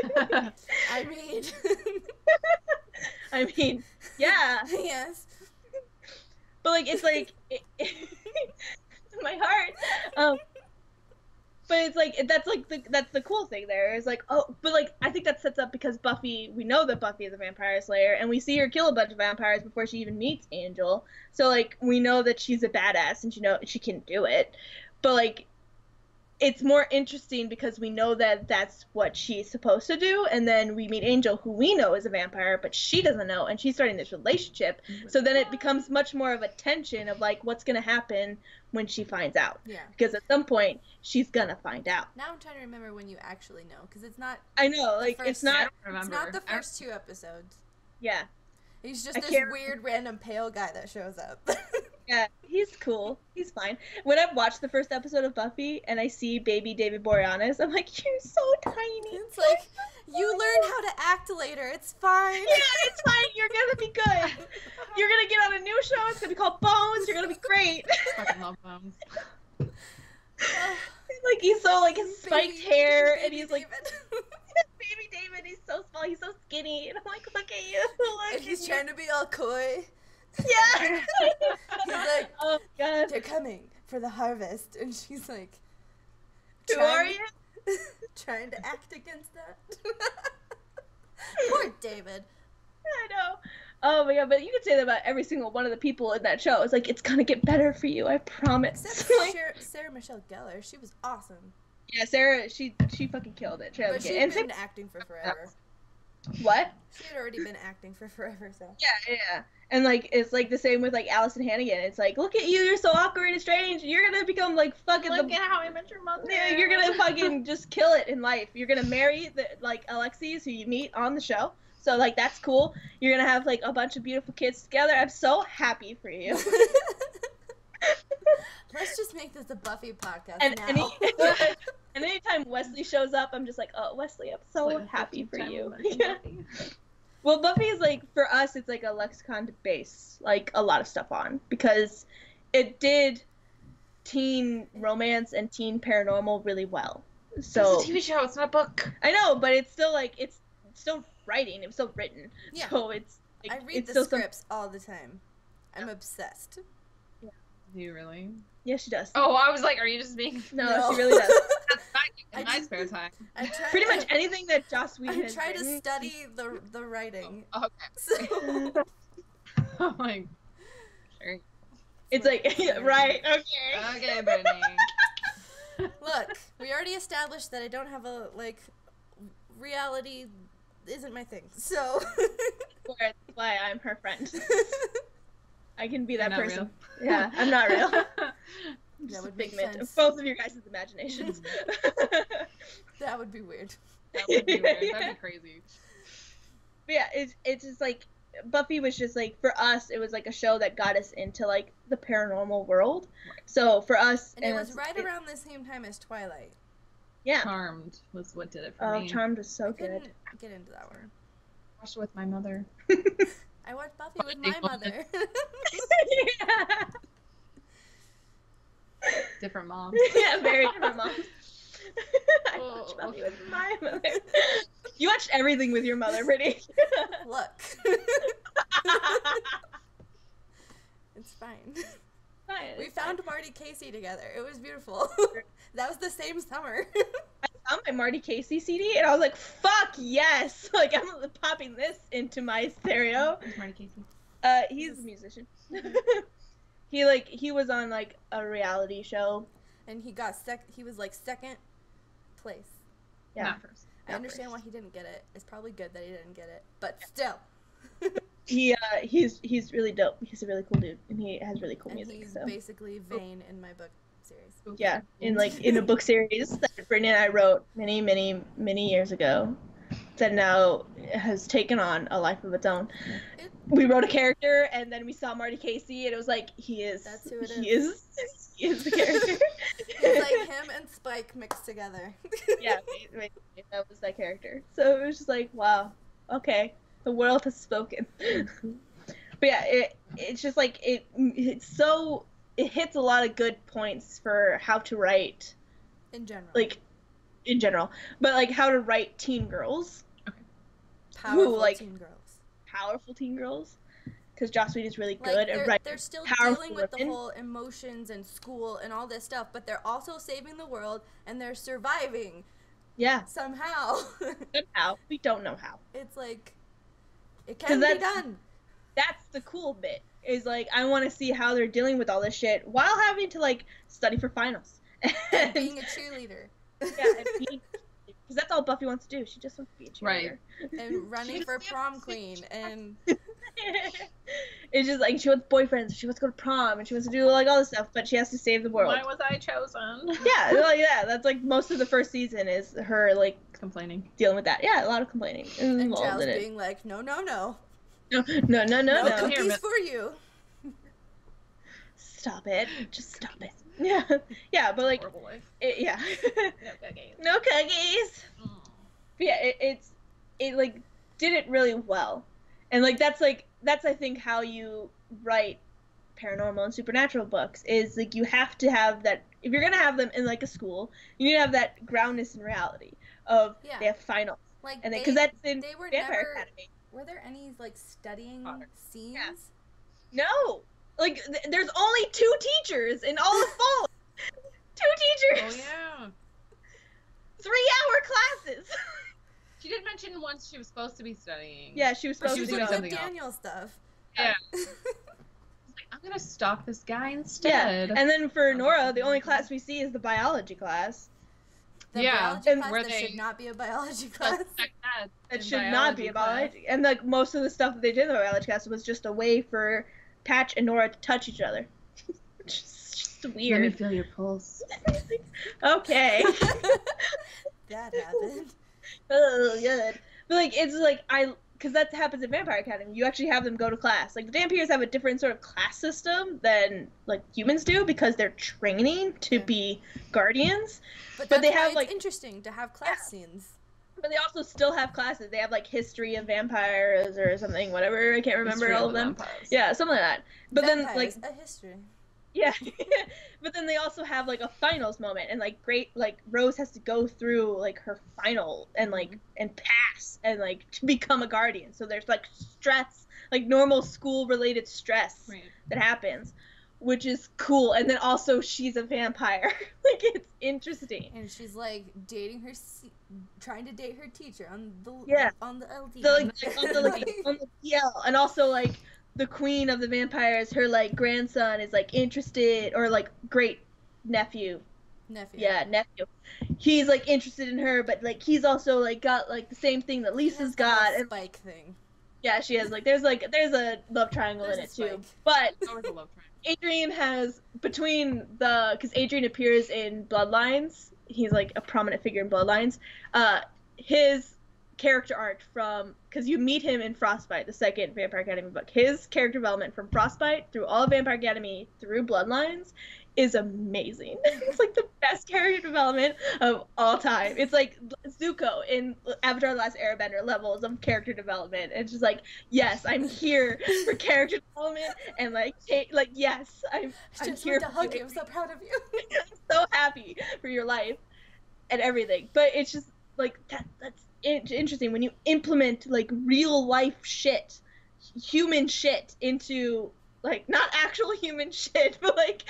[SPEAKER 2] I mean, yeah.
[SPEAKER 1] Yes.
[SPEAKER 2] But, like, it's like, my heart. But it's like, that's the cool thing there. It's like, oh, but, like, I think that sets up because Buffy, we know that Buffy is a vampire slayer, and we see her kill a bunch of vampires before she even meets Angel. So, like, we know that she's a badass and she can do it. But, like, it's more interesting because we know that that's what she's supposed to do, and then we meet Angel, who we know is a vampire, but she doesn't know, and she's starting this relationship. So then it becomes much more of a tension of, like, what's going to happen when she finds out.
[SPEAKER 1] Yeah.
[SPEAKER 2] Because at some point, she's going to find out.
[SPEAKER 1] Now I'm trying to remember when you actually know, because it's not...
[SPEAKER 2] I know, like,
[SPEAKER 1] it's not the first 2 episodes.
[SPEAKER 2] Yeah.
[SPEAKER 1] He's just this weird, random pale guy that shows up.
[SPEAKER 2] Yeah, he's cool. He's fine. When I've watched the first episode of Buffy and I see baby David Boreanaz, I'm like, you're so tiny.
[SPEAKER 1] It's like, you learn how to act later. It's fine.
[SPEAKER 2] Yeah, it's fine. You're gonna be good. You're gonna get on a new show. It's gonna be called Bones. You're gonna be great.
[SPEAKER 3] I fucking love Bones.
[SPEAKER 2] Like, he's so, like, his spiked hair, and he's like, baby David, he's so small, he's so skinny, and I'm like, look at you.
[SPEAKER 1] And he's trying to be all coy.
[SPEAKER 2] Yeah.
[SPEAKER 1] He's like,
[SPEAKER 2] oh god,
[SPEAKER 1] they're coming for the harvest, and she's like,
[SPEAKER 2] who are you?
[SPEAKER 1] Trying to act against that. Poor David.
[SPEAKER 2] I know. Oh my god, but you could say that about every single one of the people in that show. It's like, it's gonna get better for you, I promise.
[SPEAKER 1] Except Sarah Michelle Gellar, she was awesome.
[SPEAKER 2] Yeah, Sarah, she fucking killed it.
[SPEAKER 1] But she'd been acting for forever.
[SPEAKER 2] What?
[SPEAKER 1] She had already been acting for forever, so.
[SPEAKER 2] Yeah. And, like, it's, like, the same with, like, Allison Hannigan. It's like, look at you, you're so awkward and strange. You're gonna become, like, fucking...
[SPEAKER 3] Look at How I Met Your Mother.
[SPEAKER 2] Yeah, you're gonna fucking just kill it in life. You're gonna marry, Alexis, who you meet on the show. So, like, that's cool. You're gonna have, like, a bunch of beautiful kids together. I'm so happy for you.
[SPEAKER 1] Let's just make this a Buffy podcast
[SPEAKER 2] now. And anytime Wesley shows up, I'm just like, oh, Wesley, I'm so happy for you. Yeah. Well, Buffy is, like, for us, it's like a lexicon to base, like, a lot of stuff on, because it did teen romance and teen paranormal really well. So
[SPEAKER 3] it's a TV show, it's not a book.
[SPEAKER 2] I know, but it's still, like, it's still writing, it was still written.
[SPEAKER 1] Yeah.
[SPEAKER 2] So it's, like,
[SPEAKER 1] I read the scripts all the time. I'm obsessed.
[SPEAKER 3] Yeah. Do you really?
[SPEAKER 2] Yeah, she does.
[SPEAKER 3] Oh, I was like, are you just being...
[SPEAKER 2] No, she really does.
[SPEAKER 3] In my spare time.
[SPEAKER 2] Pretty much anything that Joss Whedon has
[SPEAKER 1] written. I try to study the writing.
[SPEAKER 3] Oh, okay.
[SPEAKER 1] So.
[SPEAKER 3] Oh my... Sure.
[SPEAKER 2] It's like, right, okay.
[SPEAKER 3] Okay, Brittany.
[SPEAKER 1] Look, we already established that I don't have a, like, reality isn't my thing, so.
[SPEAKER 2] That's why I'm her friend. I can be that
[SPEAKER 3] You're not
[SPEAKER 2] person.
[SPEAKER 3] Real.
[SPEAKER 2] Yeah, I'm not real.
[SPEAKER 1] That would
[SPEAKER 2] make
[SPEAKER 1] make sense.
[SPEAKER 2] of both of your guys' imaginations.
[SPEAKER 1] That would be weird.
[SPEAKER 3] That would be weird. That'd be crazy.
[SPEAKER 2] But yeah, it's just like, Buffy was just like, for us, it was like a show that got us into, like, the paranormal world. Right. So for us,
[SPEAKER 1] and it was right around the same time as Twilight.
[SPEAKER 2] Yeah.
[SPEAKER 3] Charmed was what did it for me.
[SPEAKER 2] Oh, Charmed was so good.
[SPEAKER 1] I get into that one.
[SPEAKER 3] I watched it with my mother.
[SPEAKER 1] I watched Buffy with my mother.
[SPEAKER 2] Yeah.
[SPEAKER 3] Different moms.
[SPEAKER 2] Yeah, very different moms. I watched Buffy with my mother. You watched everything with your mother, Brittany.
[SPEAKER 1] Look. It's fine. We found Marty Casey together. It was beautiful. That was the same summer.
[SPEAKER 2] found my Marty Casey CD, and I was like, fuck yes! Like, I'm popping this into my stereo.
[SPEAKER 3] Who's Marty Casey?
[SPEAKER 2] He's a musician. He was on, like, a reality show.
[SPEAKER 1] And he got he was, like, second place.
[SPEAKER 2] Yeah.
[SPEAKER 3] Not first.
[SPEAKER 1] I understand why he didn't get it. It's probably good that he didn't get it, but still.
[SPEAKER 2] He's really dope. He's a really cool dude, and he has really cool music.
[SPEAKER 1] He's
[SPEAKER 2] so.
[SPEAKER 1] basically Vane in my book series.
[SPEAKER 2] Yeah, in a book series that Brittany and I wrote many years ago, that now has taken on a life of its own. We wrote a character, and then we saw Marty Casey, and it was like, that's who it is. He is the character.
[SPEAKER 1] It's like him and Spike mixed together.
[SPEAKER 2] Yeah, that was that character. So it was just like, wow, okay, the world has spoken. But yeah, it's just like it hits a lot of good points for how to write
[SPEAKER 1] in
[SPEAKER 2] general, but like how to write teen girls.
[SPEAKER 3] Okay.
[SPEAKER 1] Powerful teen girls.
[SPEAKER 2] Because Joss Whedon is really good at writing.
[SPEAKER 1] They're still dealing with the whole emotions and school and all this stuff, but they're also saving the world and they're surviving.
[SPEAKER 2] Yeah.
[SPEAKER 1] Somehow.
[SPEAKER 2] We don't know how.
[SPEAKER 1] It's like, it can be done.
[SPEAKER 2] That's the cool bit. Is like, I want to see how they're dealing with all this shit while having to like study for finals.
[SPEAKER 1] And being a cheerleader.
[SPEAKER 2] Yeah, because that's all Buffy wants to do. She just wants to be a cheerleader.
[SPEAKER 1] Right. And running for prom queen and...
[SPEAKER 2] It's just like she wants boyfriends, she wants to go to prom, and she wants to do like all this stuff, but she has to save the world.
[SPEAKER 3] Why was I chosen?
[SPEAKER 2] Yeah, that's like most of the first season is her like
[SPEAKER 3] complaining,
[SPEAKER 2] dealing with that. Yeah, a lot of complaining
[SPEAKER 1] and Giles being like, no, cookies for you.
[SPEAKER 2] Stop it, just stop it. Yeah, but like, yeah, no cookies. But yeah, it like did it really well. And like that's I think how you write paranormal and supernatural books is like you have to have that, if you're gonna have them in like a school, you need to have that groundness in reality of they have finals,
[SPEAKER 1] like,
[SPEAKER 2] and because that's in
[SPEAKER 1] they were
[SPEAKER 2] Vampire Academy.
[SPEAKER 1] Were there any like studying scenes? Yeah.
[SPEAKER 2] No, like there's only 2 teachers in all of fall. 2 teachers.
[SPEAKER 3] Oh yeah.
[SPEAKER 2] 3-hour classes.
[SPEAKER 3] She did mention once she was supposed to be studying.
[SPEAKER 2] Yeah, she was supposed to
[SPEAKER 1] do
[SPEAKER 2] something
[SPEAKER 1] Daniel stuff.
[SPEAKER 3] Yeah. I'm gonna stalk this guy instead.
[SPEAKER 2] Yeah, and then for Nora, the only class we see is the biology class.
[SPEAKER 1] The biology class should not be a biology class.
[SPEAKER 2] It should not be a biology. And like most of the stuff that they did in the biology class was just a way for Patch and Nora to touch each other. Just weird.
[SPEAKER 3] Let me feel your pulse.
[SPEAKER 2] Okay.
[SPEAKER 1] That happened.
[SPEAKER 2] Oh, good. But like it's like because that happens in Vampire Academy. You actually have them go to class. Like the vampires have a different sort of class system than like humans do because they're training to be guardians.
[SPEAKER 1] But they have like interesting to have class scenes.
[SPEAKER 2] But they also still have classes. They have like history of vampires or something, whatever. I can't remember all of them. Vampires. Yeah, something like that. But
[SPEAKER 1] vampires,
[SPEAKER 2] then like
[SPEAKER 1] a history.
[SPEAKER 2] Yeah. But then they also have like a finals moment, and like Rose has to go through like her final and like and pass and like to become a guardian. So there's like stress, like normal school related stress that happens, which is cool. And then also she's a vampire. Like it's interesting.
[SPEAKER 1] And she's like trying to date her teacher on the LD.
[SPEAKER 2] So like on the PL, and also like the queen of the vampires, her like grandson is like interested, or like great nephew. Yeah, nephew. He's like interested in her, but like he's also like got like the same thing that Lisa's got.
[SPEAKER 1] And Spike thing.
[SPEAKER 2] Yeah, she has there's a love triangle in it too. But Adrian has because Adrian appears in Bloodlines. He's like a prominent figure in Bloodlines. His character arc because you meet him in Frostbite, the second Vampire Academy book. His character development from Frostbite through all of Vampire Academy through Bloodlines is amazing. It's like the best character development of all time. It's like Zuko in Avatar: The Last Airbender levels of character development. It's just like, yes, I'm here for character development, and yes, I'm here
[SPEAKER 1] to hug you. I'm so proud of you.
[SPEAKER 2] I'm so happy for your life and everything. But it's just like that's interesting when you implement like real life shit, human shit into like not actual human shit, but like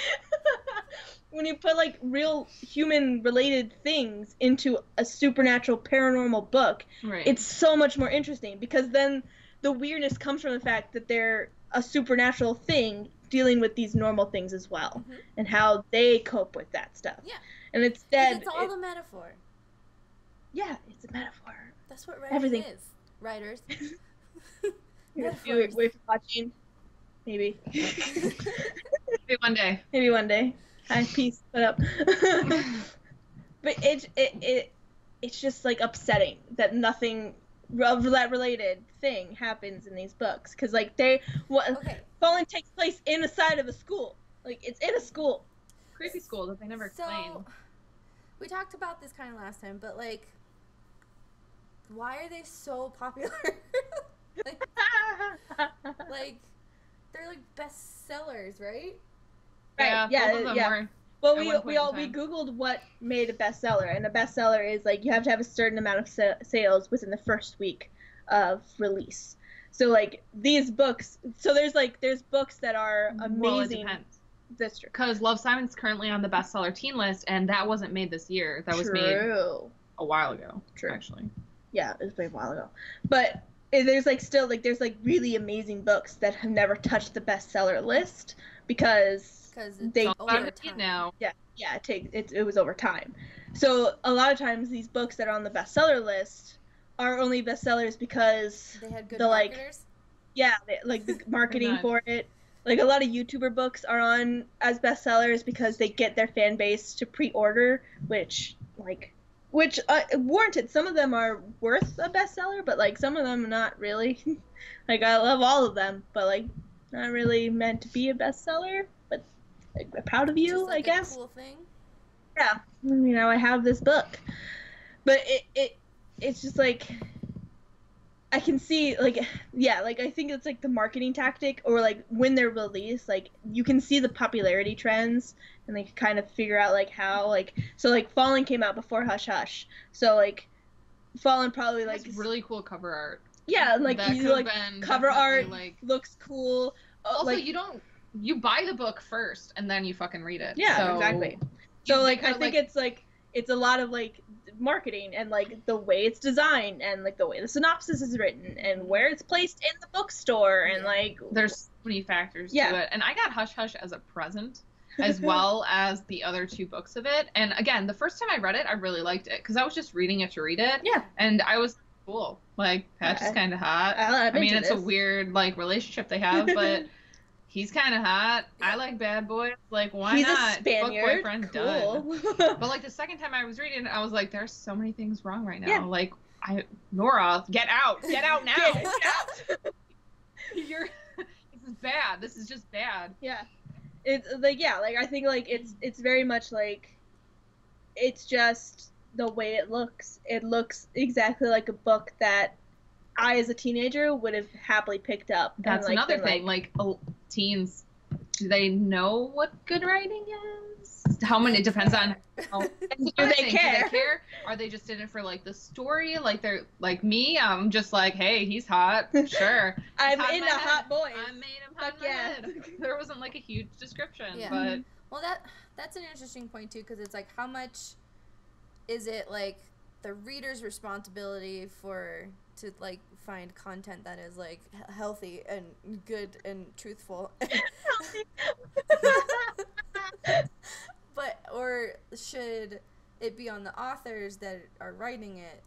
[SPEAKER 2] when when you put like real human related things into a supernatural paranormal book, it's so much more interesting, because then the weirdness comes from the fact that they're a supernatural thing dealing with these normal things as well, and how they cope with that stuff.
[SPEAKER 1] Yeah.
[SPEAKER 2] And instead,
[SPEAKER 1] it's all a metaphor.
[SPEAKER 2] Yeah, it's a metaphor.
[SPEAKER 1] That's what writing is. Writers.
[SPEAKER 2] Wait for watching. Maybe.
[SPEAKER 3] Maybe one day.
[SPEAKER 2] Maybe one day. Hi, peace. Put up. But it's just like upsetting that nothing of that related thing happens in these books, because like Fallen takes place inside of a school. Like, it's in a school.
[SPEAKER 3] Creepy school that they never explain.
[SPEAKER 1] So, we talked about this kind of last time, but like, why are they so popular? like they're like bestsellers, right?
[SPEAKER 2] Right. Yeah. Well, we Googled what made a bestseller, and a bestseller is like you have to have a certain amount of sales within the first week of release. So like these books, so there's books that are amazing. Well, it depends. That's true.
[SPEAKER 3] Because Love, Simon's currently on the bestseller teen list, and that wasn't made this year. That was made a while ago.
[SPEAKER 2] True.
[SPEAKER 3] Actually.
[SPEAKER 2] Yeah, it was made a while ago. But there's like really amazing books that have never touched the bestseller list because they
[SPEAKER 3] over time now.
[SPEAKER 2] Yeah, it was over time. So a lot of times these books that are on the bestseller list are only bestsellers because
[SPEAKER 1] they had good marketers.
[SPEAKER 2] The marketing for it. Like, a lot of YouTuber books are on as bestsellers because they get their fan base to pre-order, which warranted. Some of them are worth a bestseller, but like some of them not really. Like, I love all of them, but like not really meant to be a bestseller. But like, I'm proud of you,
[SPEAKER 1] just like
[SPEAKER 2] I guess.
[SPEAKER 1] A cool thing.
[SPEAKER 2] Yeah, I have this book, but it's just like, I can see, like, yeah, like, I think it's, like, the marketing tactic, or, like, when they're released, like, you can see the popularity trends, and they can kind of figure out, like, how, like, so, like, Fallen came out before Hush Hush, so, like, Fallen probably, like...
[SPEAKER 3] That's really cool cover art.
[SPEAKER 2] Yeah, like, cover art, like, looks cool.
[SPEAKER 3] Also, like, you buy the book first, and then you fucking read it.
[SPEAKER 2] Yeah, exactly. So, like, I think it's, like, it's a lot of, like, marketing, and like the way it's designed, and like the way the synopsis is written, and where it's placed in the bookstore, and like
[SPEAKER 3] there's so many factors to it. And I got Hush Hush as a present, as well as the other two books of it. And again, the first time I read it, I really liked it because I was just reading it to read it.
[SPEAKER 2] Yeah.
[SPEAKER 3] And I was cool. Like, Patch is kind of hot. I mean, it's a weird like relationship they have, but he's kind of hot. I like bad boys. Like, why
[SPEAKER 2] he's
[SPEAKER 3] not?
[SPEAKER 2] A Spaniard.
[SPEAKER 3] Book boyfriend
[SPEAKER 2] cool.
[SPEAKER 3] done. But like the second time I was reading it, I was like, there's so many things wrong right now. Yeah. Like, Nora, get out now. Get out. This is bad. This is just bad.
[SPEAKER 2] Yeah. It's like, yeah, like I think like it's very much like, it's just the way it looks. It looks exactly like a book that I, as a teenager, would have happily picked up.
[SPEAKER 3] That's
[SPEAKER 2] and,
[SPEAKER 3] another thing. Like, teens, do they know what good writing is? How many? It depends on. How,
[SPEAKER 2] do they care?
[SPEAKER 3] Do they care? Are they just in it for like the story? Like, they're like me. I'm just like, hey, he's hot. Sure.
[SPEAKER 2] I'm into hot boys.
[SPEAKER 3] I made him hot in my head. There wasn't like a huge description, but
[SPEAKER 1] well, that's an interesting point too, because it's like, how much is it like the reader's responsibility to like find content that is like healthy and good and truthful, but or should it be on the authors that are writing it?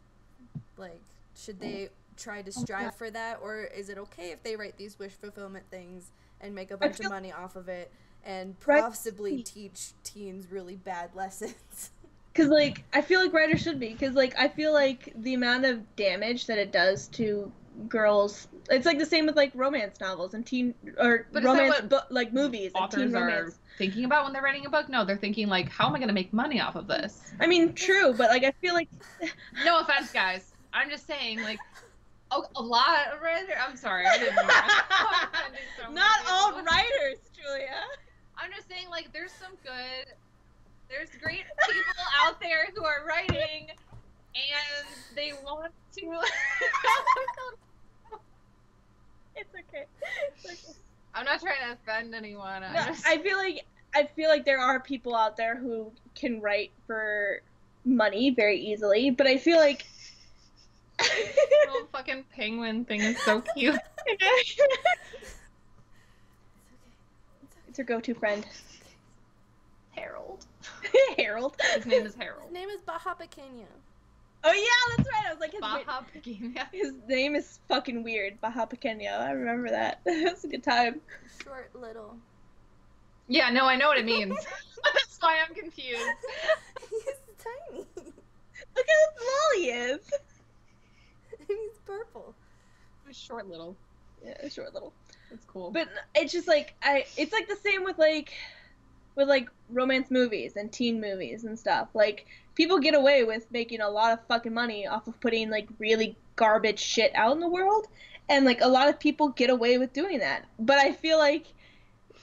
[SPEAKER 1] Like, should they try to strive for that, or is it okay if they write these wish fulfillment things and make a bunch of money off of it and possibly teach teens really bad lessons?
[SPEAKER 2] Because, like, I feel like writers should be. Because, like, I feel like the amount of damage that it does to girls... It's, like, the same with, like, romance novels and teen... Or but romance, like, movies and teen romance.
[SPEAKER 3] Are thinking about when they're writing a book? No, they're thinking, like, how am I going to make money off of this?
[SPEAKER 2] I mean, true, but, like, I feel like...
[SPEAKER 3] No offense, guys. I'm just saying, like... a lot of writers... I'm sorry, I didn't know.
[SPEAKER 2] Not all writers, Julia.
[SPEAKER 3] I'm just saying, like, there's some good... There's great people out there who are writing, and they want to...
[SPEAKER 2] It's okay.
[SPEAKER 3] I'm not trying to offend anyone.
[SPEAKER 2] No, I feel like I feel like there are people out there who can write for money very easily, but I feel like
[SPEAKER 3] the little fucking penguin thing is so cute.
[SPEAKER 2] It's her go-to friend.
[SPEAKER 3] Harold.
[SPEAKER 2] Harold.
[SPEAKER 3] His name is Harold.
[SPEAKER 1] His name is Baja Pequeña.
[SPEAKER 2] Oh yeah, that's right. I was like,
[SPEAKER 3] Baja Pequeña.
[SPEAKER 2] His name is fucking weird. Baja Pequeña. I remember that. That's a good time.
[SPEAKER 1] Short, little.
[SPEAKER 3] Yeah, no, I know what it means. That's why I'm confused.
[SPEAKER 1] He's tiny.
[SPEAKER 2] Look how small he is.
[SPEAKER 1] And he's purple.
[SPEAKER 3] He's short, little.
[SPEAKER 2] Yeah, short, little.
[SPEAKER 3] That's cool.
[SPEAKER 2] But it's just like it's like the same with like romance movies and teen movies and stuff. Like, people get away with making a lot of fucking money off of putting like really garbage shit out in the world, and like a lot of people get away with doing that. But I feel like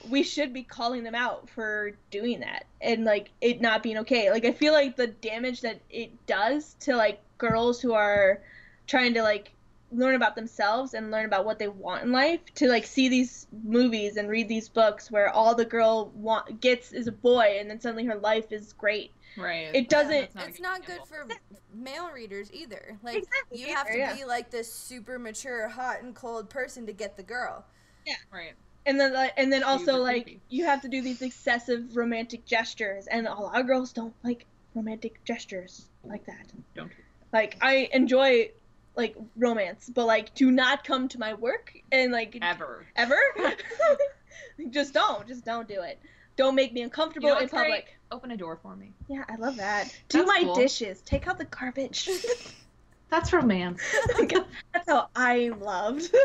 [SPEAKER 2] we should be calling them out for doing that and like it not being okay. Like, I feel like the damage that it does to like girls who are trying to like learn about themselves and learn about what they want in life, to like see these movies and read these books where all the girl gets is a boy and then suddenly her life is great.
[SPEAKER 3] Right.
[SPEAKER 2] It doesn't.
[SPEAKER 1] Yeah, it's not good for male readers either. Like,
[SPEAKER 2] exactly,
[SPEAKER 1] you have to be like this super mature, hot and cold person to get the girl.
[SPEAKER 2] Yeah.
[SPEAKER 3] Right.
[SPEAKER 2] And then also
[SPEAKER 3] Super
[SPEAKER 2] like
[SPEAKER 3] creepy.
[SPEAKER 2] you have to do these excessive romantic gestures, and a lot of girls don't like romantic gestures like that.
[SPEAKER 3] Don't.
[SPEAKER 2] Like, I enjoy like romance, but like, do not come to my work and like
[SPEAKER 3] Ever.
[SPEAKER 2] just don't do it. Don't make me uncomfortable in public.
[SPEAKER 3] Great? Open a door for me.
[SPEAKER 2] Yeah, I love that. Do
[SPEAKER 3] That's
[SPEAKER 2] my
[SPEAKER 3] cool.
[SPEAKER 2] dishes. Take out the garbage.
[SPEAKER 3] That's romance.
[SPEAKER 2] That's how I'm loved.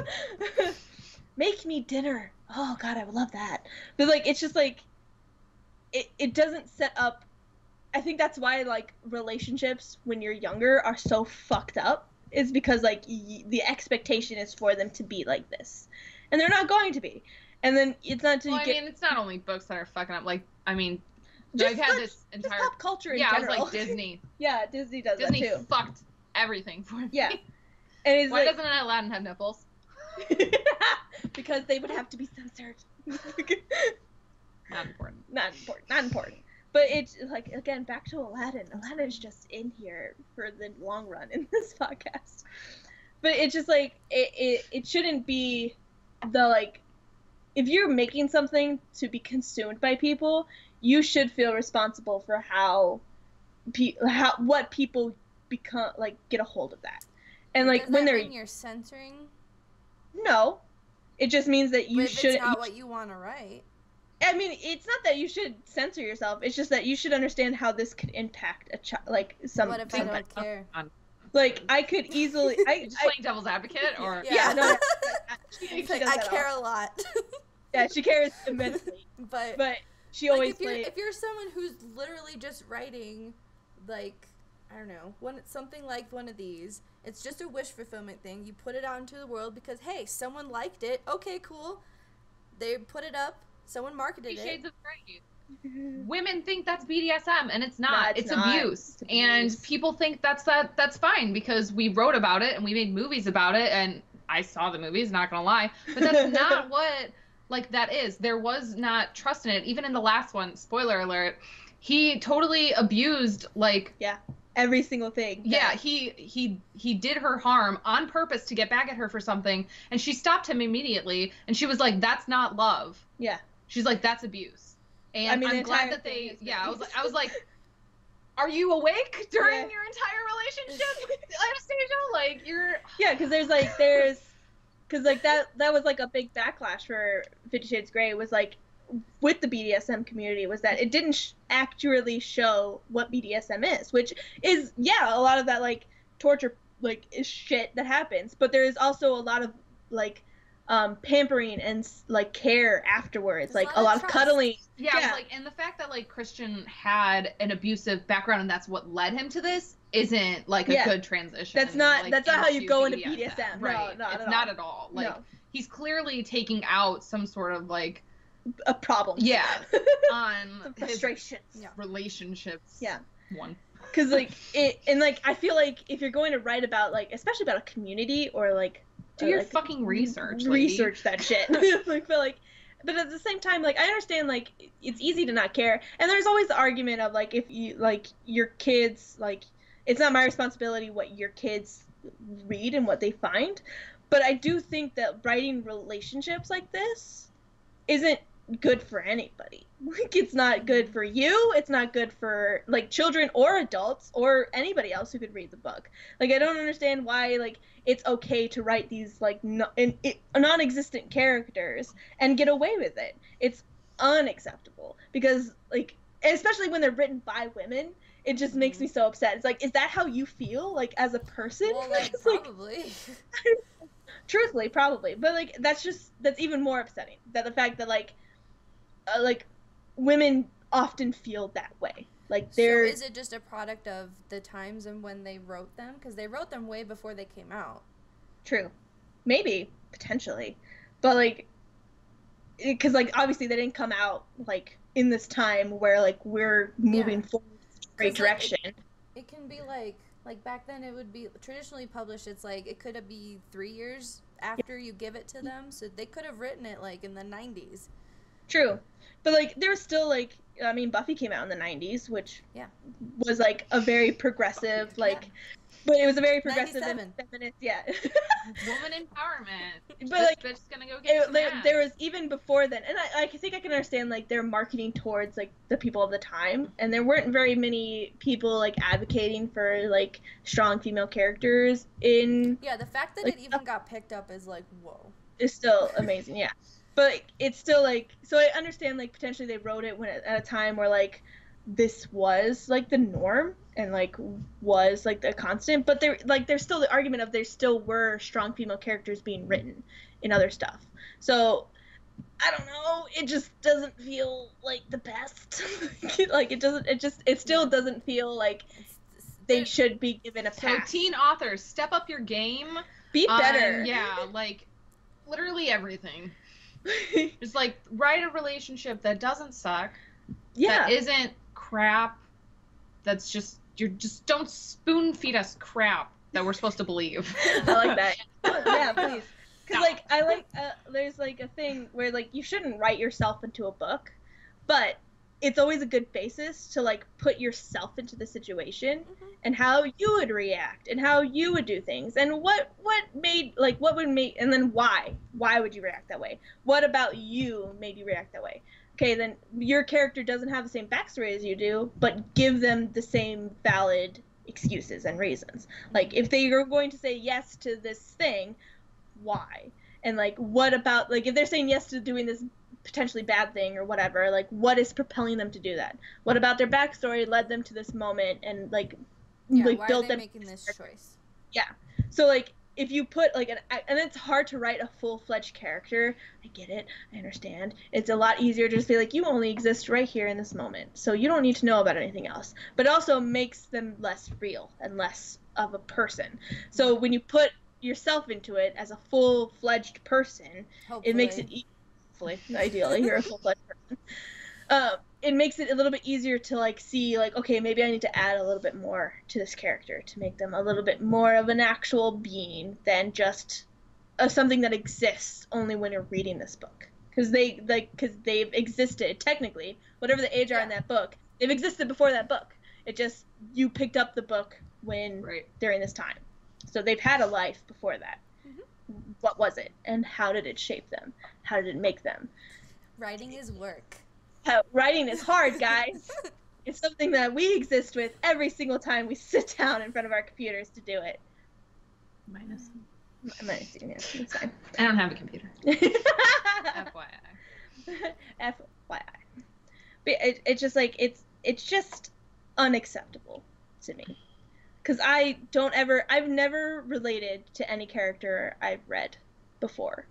[SPEAKER 2] Make me dinner. Oh god, I would love that. But like, it's just like it doesn't set up. I think that's why like relationships when you're younger are so fucked up, is because like the expectation is for them to be like this, and they're not going to be. And then it's not until
[SPEAKER 3] Well,
[SPEAKER 2] you get.
[SPEAKER 3] I mean, it's not only books that are fucking up. Like, I mean,
[SPEAKER 2] Just
[SPEAKER 3] I've had this entire
[SPEAKER 2] just pop culture in
[SPEAKER 3] yeah,
[SPEAKER 2] general.
[SPEAKER 3] I was like Disney.
[SPEAKER 2] Yeah, Disney does
[SPEAKER 3] Disney
[SPEAKER 2] that too.
[SPEAKER 3] fucked everything for me.
[SPEAKER 2] Yeah. And it's
[SPEAKER 3] Why
[SPEAKER 2] like,
[SPEAKER 3] doesn't Aladdin have nipples?
[SPEAKER 2] because they would have to be censored.
[SPEAKER 3] Not important.
[SPEAKER 2] Not important. But it's like, again, back to Aladdin. Aladdin's just in here for the long run in this podcast. But it's just like it shouldn't be the like, if you're making something to be consumed by people, you should feel responsible for how what people become, like, get a hold of that. And like, when they're
[SPEAKER 1] you're censoring.
[SPEAKER 2] No, it just means that you should.
[SPEAKER 1] It's not what you want to write.
[SPEAKER 2] I mean, it's not that you should censor yourself. It's just that you should understand how this could impact a child, like some.
[SPEAKER 1] What if I don't care?
[SPEAKER 2] Like, I could easily.
[SPEAKER 3] Just playing devil's advocate, or
[SPEAKER 2] Yeah, no.
[SPEAKER 1] I care a lot.
[SPEAKER 2] Yeah, she cares immensely.
[SPEAKER 1] But
[SPEAKER 2] she
[SPEAKER 1] like,
[SPEAKER 2] always
[SPEAKER 1] if you're someone who's literally just writing, like, I don't know, something like one of these, it's just a wish fulfillment thing. You put it out into the world because, hey, someone liked it. Okay, cool. They put it up. Someone marketed it.
[SPEAKER 3] Shades of Grey. Women think that's BDSM, and it's not.
[SPEAKER 2] No,
[SPEAKER 3] it's abuse. And people think that's fine because we wrote about it and we made movies about it, and I saw the movies, not gonna lie. But that's not what, like, that is. There was not trust in it. Even in the last one, spoiler alert, he totally abused, like...
[SPEAKER 2] Yeah, every single thing.
[SPEAKER 3] Yeah, he did her harm on purpose to get back at her for something, and she stopped him immediately, and she was like, that's not love.
[SPEAKER 2] Yeah.
[SPEAKER 3] She's like, that's abuse. And
[SPEAKER 2] I mean,
[SPEAKER 3] I'm glad that they, I was like, are you awake during your entire relationship, Anastasia? Like, you're...
[SPEAKER 2] Yeah, because because like that was like a big backlash for 50 Shades Grey, was like, with the BDSM community, was that it didn't accurately show what BDSM is, which is, a lot of that, like, torture, like, is shit that happens, but there is also a lot of, like, pampering and, like, care afterwards. There's like a lot of cuddling.
[SPEAKER 3] Yeah, like, and the fact that, like, Christian had an abusive background and that's what led him to this isn't, like, a good transition.
[SPEAKER 2] That's not how you go into BDSM.
[SPEAKER 3] Right.
[SPEAKER 2] No,
[SPEAKER 3] not at all. Like, he's clearly taking out some sort of, like,
[SPEAKER 2] a problem.
[SPEAKER 3] Yeah. On
[SPEAKER 2] some frustrations.
[SPEAKER 3] Relationships.
[SPEAKER 2] Yeah.
[SPEAKER 3] One.
[SPEAKER 2] Because, like, and, like, I feel like if you're going to write about, like, especially about a community or, like,
[SPEAKER 3] do your fucking research,
[SPEAKER 2] research that shit. Like, but, like, but at the same time, like, I understand, like, it's easy to not care, and there's always the argument of, like, if you, like, your kids, like, it's not my responsibility what your kids read and what they find, but I do think that writing relationships like this isn't good for anybody. Like, it's not good for you, it's not good for, like, children or adults or anybody else who could read the book. Like, I don't understand why, like, it's okay to write these, like, non-existent characters and get away with it. It's unacceptable, because, like, especially when they're written by women, it just makes me so upset. It's like, is that how you feel, like, as a person?
[SPEAKER 1] Well, like, probably.
[SPEAKER 2] Truthfully, probably. But, like, that's even more upsetting. That the fact that, like, women often feel that way. Like, they're...
[SPEAKER 1] So is it just a product of the times and when they wrote them? Because they wrote them way before they came out.
[SPEAKER 2] True. Maybe. Potentially. But, like... Because, like, obviously they didn't come out, like, in this time where, like, we're moving forward in a great direction.
[SPEAKER 1] Like, it can be, like, back then it would be traditionally published, it's, like, it could be 3 years after you give it to them. So they could have written it, like, in the 90s.
[SPEAKER 2] True. But, like, there was still, like, I mean, Buffy came out in the 90s, which was, like, a very progressive, like, but it was a very progressive and feminist,
[SPEAKER 3] woman empowerment.
[SPEAKER 2] But,
[SPEAKER 3] this
[SPEAKER 2] like,
[SPEAKER 3] bitch's gonna go get
[SPEAKER 2] there was, even before then, and I think I can understand, like, they're marketing towards, like, the people of the time, and there weren't very many people, like, advocating for, like, strong female characters in...
[SPEAKER 1] Yeah, the fact that, like, it even got picked up is, like, whoa.
[SPEAKER 2] Is still amazing, yeah. But it's still, like, so I understand, like, potentially they wrote it at a time where, like, this was, like, the norm and, like, was, like, the constant. But there's still the argument of there still were strong female characters being written in other stuff. So, I don't know. It just doesn't feel like the best. Like, it still doesn't feel like they should be given a pass.
[SPEAKER 3] So, teen authors, step up your game.
[SPEAKER 2] Be better.
[SPEAKER 3] Yeah, like, literally everything. Just, like, write a relationship that doesn't suck. Yeah. That isn't crap. That's just, don't spoon feed us crap that we're supposed to believe.
[SPEAKER 2] I like that. Yeah, please. Because, like, I like, there's, like, a thing where, like, you shouldn't write yourself into a book, but it's always a good basis to, like, put yourself into the situation and how you would react and how you would do things and what would make, and then why would you react that way? What about you made you react that way? Okay, then your character doesn't have the same backstory as you do, but give them the same valid excuses and reasons. Like, if they are going to say yes to this thing, why? And, like, what about, like, if they're saying yes to doing this potentially bad thing or whatever, like, what is propelling them to do that? What about their backstory led them to this moment and, like,
[SPEAKER 1] why build them making this choice?
[SPEAKER 2] Yeah. So, like, if you put, like, and it's hard to write a full-fledged character. I get it. I understand. It's a lot easier to just be like, you only exist right here in this moment, so you don't need to know about anything else. But it also makes them less real and less of a person. So when you put yourself into it as a full-fledged person, it makes it ideally you're a full-fledged person. It makes it a little bit easier to, like, see, like, okay, maybe I need to add a little bit more to this character to make them a little bit more of an actual being than just something that exists only when you're reading this book. Because they've existed, technically, whatever the age are in that book, they've existed before that book. It just, you picked up the book when during this time. So they've had a life before that. What was it? And how did it shape them? How did it make them?
[SPEAKER 1] Writing is work.
[SPEAKER 2] Writing is hard, guys. It's something that we exist with every single time we sit down in front of our computers to do it.
[SPEAKER 3] Minus
[SPEAKER 2] you, yeah, it's fine.
[SPEAKER 3] I don't have a computer. FYI.
[SPEAKER 2] FYI. But it's just, like, it's just unacceptable to me. Because I've never related to any character I've read before.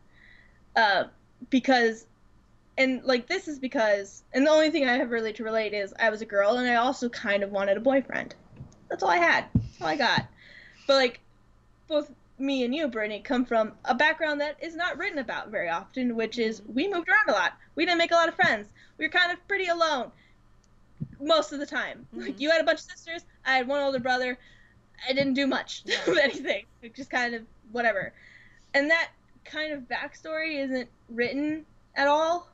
[SPEAKER 2] Because... And, like, this is because, and the only thing I have really to relate is I was a girl and I also kind of wanted a boyfriend. That's all I had. That's all I got. But, like, both me and you, Brittany, come from a background that is not written about very often, which is we moved around a lot. We didn't make a lot of friends. We were kind of pretty alone most of the time. Like, you had a bunch of sisters. I had one older brother. I didn't do much of anything. Just kind of whatever. And that kind of backstory isn't written at all.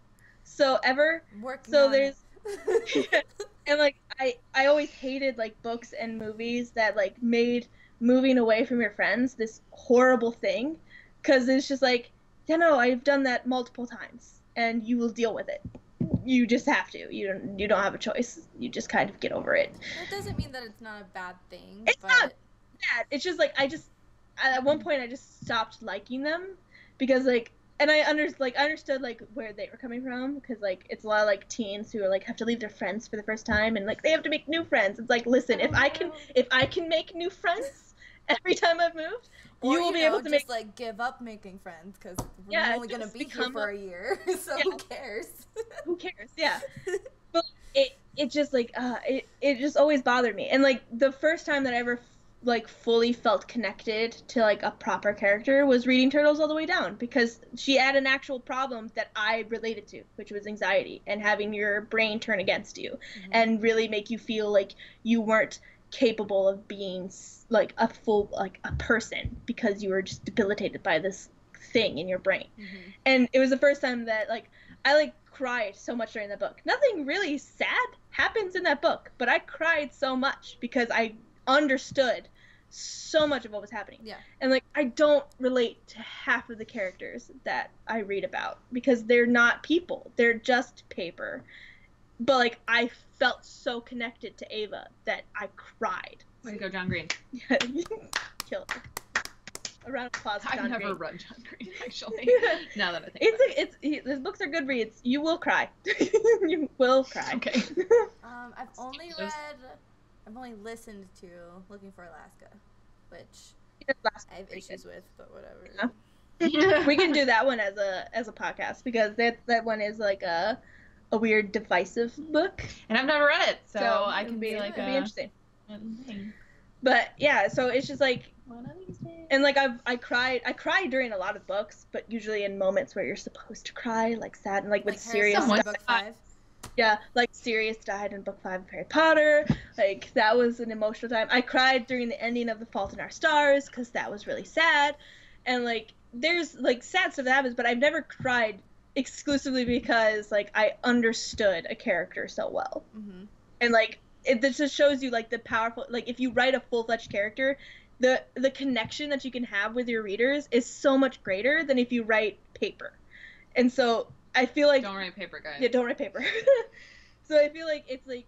[SPEAKER 2] so ever.
[SPEAKER 1] Working
[SPEAKER 2] so
[SPEAKER 1] on
[SPEAKER 2] there's
[SPEAKER 1] it.
[SPEAKER 2] and like I always hated like books and movies that like made moving away from your friends this horrible thing, because it's just like, I've done that multiple times and you will deal with it. You just have to. You don't have a choice. You just kind of get over it.
[SPEAKER 1] That doesn't mean that it's not a bad thing.
[SPEAKER 2] It's
[SPEAKER 1] but...
[SPEAKER 2] not bad. It's just like at one point I just stopped liking them, because like, and I understood like where they were coming from, because like it's a lot of like teens who are like have to leave their friends for the first time and like they have to make new friends. It's like, listen, if I can make new friends every time I've moved, you will be able to
[SPEAKER 1] just like give up making friends, because we're only gonna be here for a year, so who cares?
[SPEAKER 2] Who cares? Yeah. But it just like it just always bothered me, and like the first time that I ever like fully felt connected to like a proper character was reading Turtles All the Way Down, because she had an actual problem that I related to, which was anxiety and having your brain turn against you, and really make you feel like you weren't capable of being like a full like a person, because you were just debilitated by this thing in your brain. And it was the first time that like I like cried so much during the book. Nothing really sad happens in that book, but I cried so much because I understood so much of what was happening.
[SPEAKER 1] Yeah.
[SPEAKER 2] And like I don't relate to half of the characters that I read about, because they're not people. They're just paper. But like I felt so connected to Ava that I cried.
[SPEAKER 3] Way to go, John Green.
[SPEAKER 2] Kill her. A round of applause for John
[SPEAKER 3] I've never
[SPEAKER 2] Green.
[SPEAKER 3] read John Green, actually. Now that I think
[SPEAKER 2] his books are good reads. You will cry. You will cry.
[SPEAKER 3] Okay.
[SPEAKER 1] I've only listened to Looking for Alaska, which I have issues with, but whatever.
[SPEAKER 2] Yeah. We can do that one as a podcast, because that one is like a weird divisive book,
[SPEAKER 3] and I've never read it, so I can
[SPEAKER 2] be
[SPEAKER 3] like
[SPEAKER 2] it'll be interesting.
[SPEAKER 3] Thing.
[SPEAKER 2] But yeah, so it's just like,
[SPEAKER 3] one of these days.
[SPEAKER 2] and like I cried during a lot of books, but usually in moments where you're supposed to cry, like sad, and like when Sirius
[SPEAKER 1] died. Book 5.
[SPEAKER 2] Yeah, like Sirius died in book 5 of Harry Potter. Like that was an emotional time. I cried during the ending of The Fault in Our Stars, because that was really sad. And like there's like sad stuff that happens, but I've never cried exclusively because like I understood a character so well. And like it just shows you like the powerful, like if you write a full-fledged character, the connection that you can have with your readers is so much greater than if you write paper. And so I feel like,
[SPEAKER 3] don't write paper, guys.
[SPEAKER 2] Yeah, don't write paper. So I feel like it's like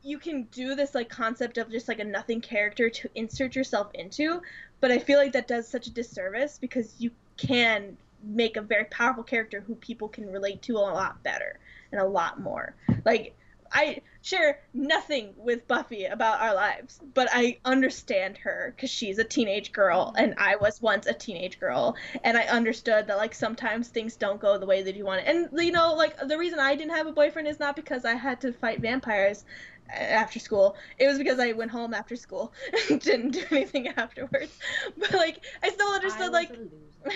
[SPEAKER 2] you can do this like concept of just like a nothing character to insert yourself into, but I feel like that does such a disservice, because you can make a very powerful character who people can relate to a lot better and a lot more. Like I share nothing with Buffy about our lives, but I understand her because she's a teenage girl, and I was once a teenage girl, and I understood that like sometimes things don't go the way that you want it. And you know, like the reason I didn't have a boyfriend is not because I had to fight vampires after school. It was because I went home after school and didn't do anything afterwards. But like I still understood like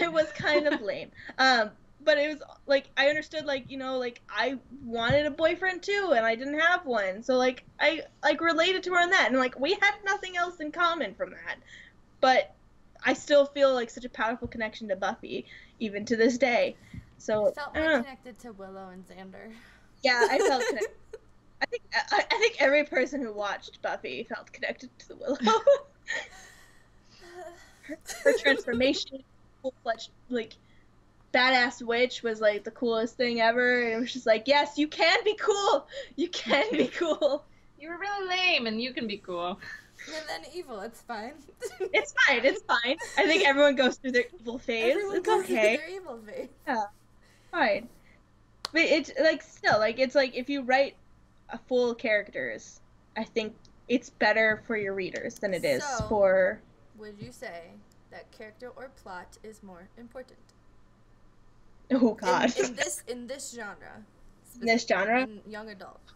[SPEAKER 2] it was kind of lame. But it was like I understood like, you know, like I wanted a boyfriend too, and I didn't have one, so like I like related to her on that, and like we had nothing else in common from that, but I still feel like such a powerful connection to Buffy even to this day. So
[SPEAKER 1] I felt more connected to Willow and Xander.
[SPEAKER 2] Yeah, I felt connected. I think every person who watched Buffy felt connected to Willow. her transformation, full-fledged like badass witch, was like the coolest thing ever. And it was just like, yes, you can be cool. You can be cool.
[SPEAKER 3] You were really lame, and you can be cool.
[SPEAKER 1] And then evil, it's fine.
[SPEAKER 2] It's fine. It's fine. I think everyone goes through their evil phase.
[SPEAKER 1] Everyone
[SPEAKER 2] it's
[SPEAKER 1] goes
[SPEAKER 2] okay.
[SPEAKER 1] through their evil phase.
[SPEAKER 2] Yeah, fine. But it's like still like it's like if you write a full characters, I think it's better for your readers than it is for.
[SPEAKER 1] Would you say that character or plot is more important?
[SPEAKER 2] Oh God.
[SPEAKER 1] In this genre.
[SPEAKER 2] In this genre?
[SPEAKER 1] In young adult.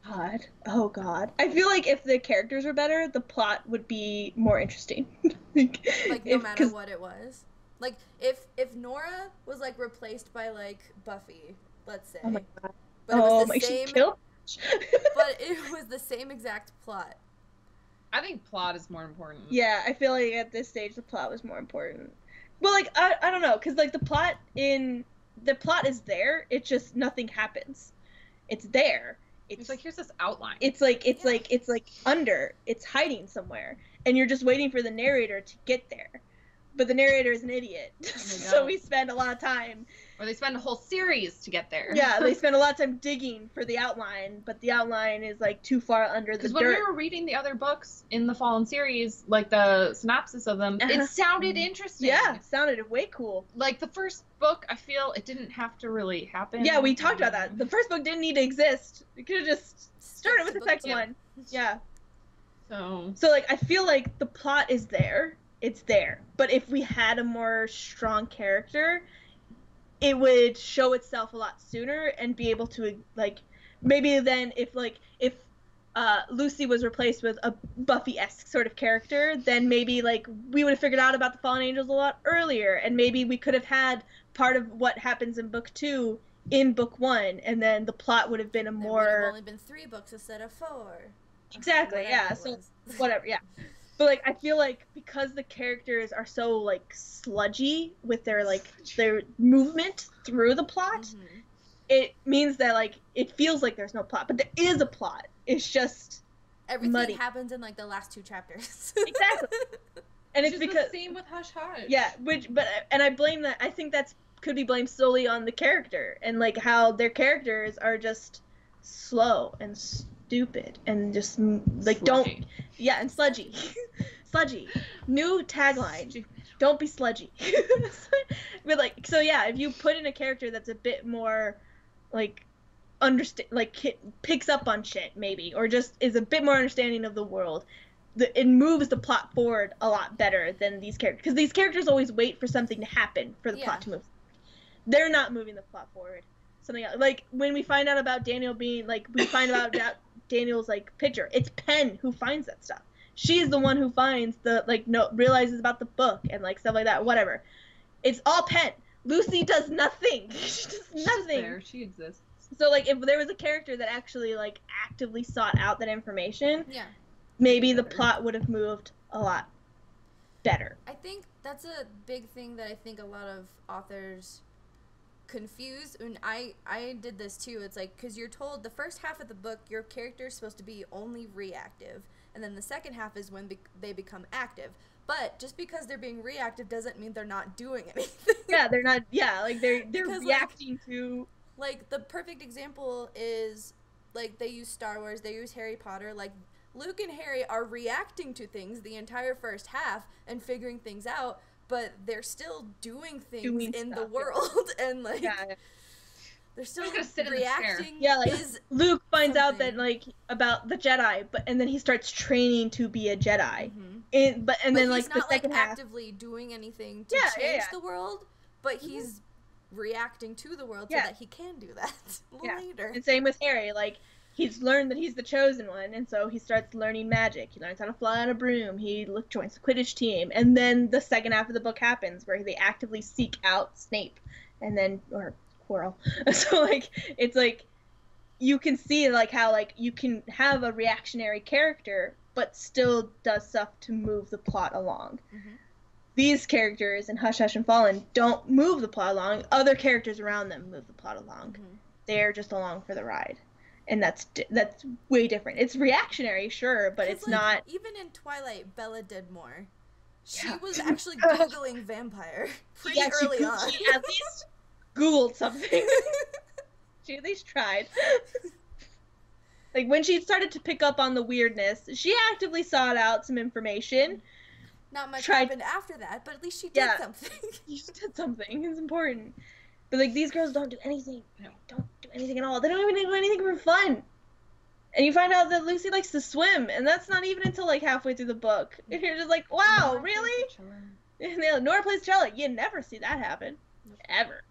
[SPEAKER 2] God. Oh God. I feel like if the characters were better, the plot would be more interesting.
[SPEAKER 1] Like no matter what it was. Like if Nora was like replaced by like Buffy, let's say.
[SPEAKER 2] Oh my God.
[SPEAKER 1] But it was the same.
[SPEAKER 2] But
[SPEAKER 1] it was the same exact plot.
[SPEAKER 3] I think plot is more important.
[SPEAKER 2] Yeah, I feel like at this stage the plot was more important. Well, like I don't know, cause like the plot in the plot is there. It's just nothing happens. It's there.
[SPEAKER 3] It's like, here's this outline.
[SPEAKER 2] It's like it's hiding somewhere, and you're just waiting for the narrator to get there. But the narrator is an idiot, so we spend a lot of time.
[SPEAKER 3] Or they spend a whole series to get there.
[SPEAKER 2] Yeah, they spend a lot of time digging for the outline, but the outline is like too far under the dirt.
[SPEAKER 3] Because when we were reading the other books in the Fallen series, like the synopsis of them, it sounded interesting.
[SPEAKER 2] Yeah, it sounded way cool.
[SPEAKER 3] Like the first book, I feel it didn't have to really happen.
[SPEAKER 2] Yeah, we talked about that. The first book didn't need to exist. It could have just started with the second one. Yeah. So like, I feel like the plot is there. It's there. But if we had a more strong character, it would show itself a lot sooner and be able to, like, maybe then if Lucy was replaced with a Buffy-esque sort of character, then maybe, like, we would have figured out about the Fallen Angels a lot earlier, and maybe we could have had part of what happens in book 2 in book 1, and then the plot would have been
[SPEAKER 1] There would have only been 3 books instead of 4.
[SPEAKER 2] Exactly, yeah, so, whatever, yeah. But, like, I feel like because the characters are so, like, sludgy with their, like, their movement through the plot, it means that, like, it feels like there's no plot. But there is a plot. It's just
[SPEAKER 1] everything
[SPEAKER 2] muddy.
[SPEAKER 1] Happens in, like, the last 2 chapters.
[SPEAKER 2] Exactly. And it's because...
[SPEAKER 3] the same with Hush Hush.
[SPEAKER 2] Yeah, and I blame that... I think that's could be blamed solely on the character. And, like, how their characters are just slow and stupid and just, like, sludgy. Don't... Yeah, and sludgy. Sludgy. New tagline. Don't be sludgy. But, like, so yeah, if you put in a character that's a bit more, like, picks up on shit, maybe, or just is a bit more understanding of the world, it moves the plot forward a lot better than these characters. Because these characters always wait for something to happen for the plot to move. They're not moving the plot forward. Something else. Like, when we find out about Daniel being, like, we find out about Daniel's, like, picture. It's Penn who finds that stuff. She's the one who finds the, like, realizes about the book and, like, stuff like that, whatever. It's all Penn. Lucy does nothing. She does nothing.
[SPEAKER 3] She's there. She exists.
[SPEAKER 2] So, like, if there was a character that actually, like, actively sought out that information, maybe the plot would have moved a lot better.
[SPEAKER 1] I think that's a big thing that I think a lot of authors confuse, and I did this too. It's like, because you're told the first half of the book your character is supposed to be only reactive, and then the second half is when they become active. But just because they're being reactive doesn't mean they're not doing anything.
[SPEAKER 2] Yeah, they're not. Yeah, like they're because, reacting to.
[SPEAKER 1] Like, the perfect example is, like, they use Star Wars, they use Harry Potter. Like, Luke and Harry are reacting to things the entire first half and figuring things out, but they're still doing things in the world, and, like, they're still reacting.
[SPEAKER 2] Yeah, like, Luke finds out that, like, about the Jedi, and then he starts training to be a Jedi. And then, like, the second half,
[SPEAKER 1] actively doing anything to change the world, but he's reacting to the world so that he can do that later.
[SPEAKER 2] And same with Harry, like, he's learned that he's the chosen one, and so he starts learning magic. He learns how to fly on a broom. He joins the Quidditch team, and then the second half of the book happens where they actively seek out Snape, and then or Quirrell. So, like, it's like you can see, like, how, like, you can have a reactionary character but still does stuff to move the plot along. These characters in Hush Hush and Fallen don't move the plot along. Other characters around them move the plot along. They're just along for the ride. And that's way different. It's reactionary, sure, but it's, like, not...
[SPEAKER 1] Even in Twilight, Bella did more. She was actually Googling vampire pretty early on.
[SPEAKER 2] She at least Googled something. She at least tried. Like, when she started to pick up on the weirdness, she actively sought out some information.
[SPEAKER 1] Not much happened after that, but at least she did something.
[SPEAKER 2] She did something. It's important. But, like, these girls don't do anything. No, don't do anything at all. They don't even do anything for fun. And you find out that Lucy likes to swim, and that's not even until, like, halfway through the book. And you're just like, wow, Nora really? And Nora plays cello. You never see that happen. Ever.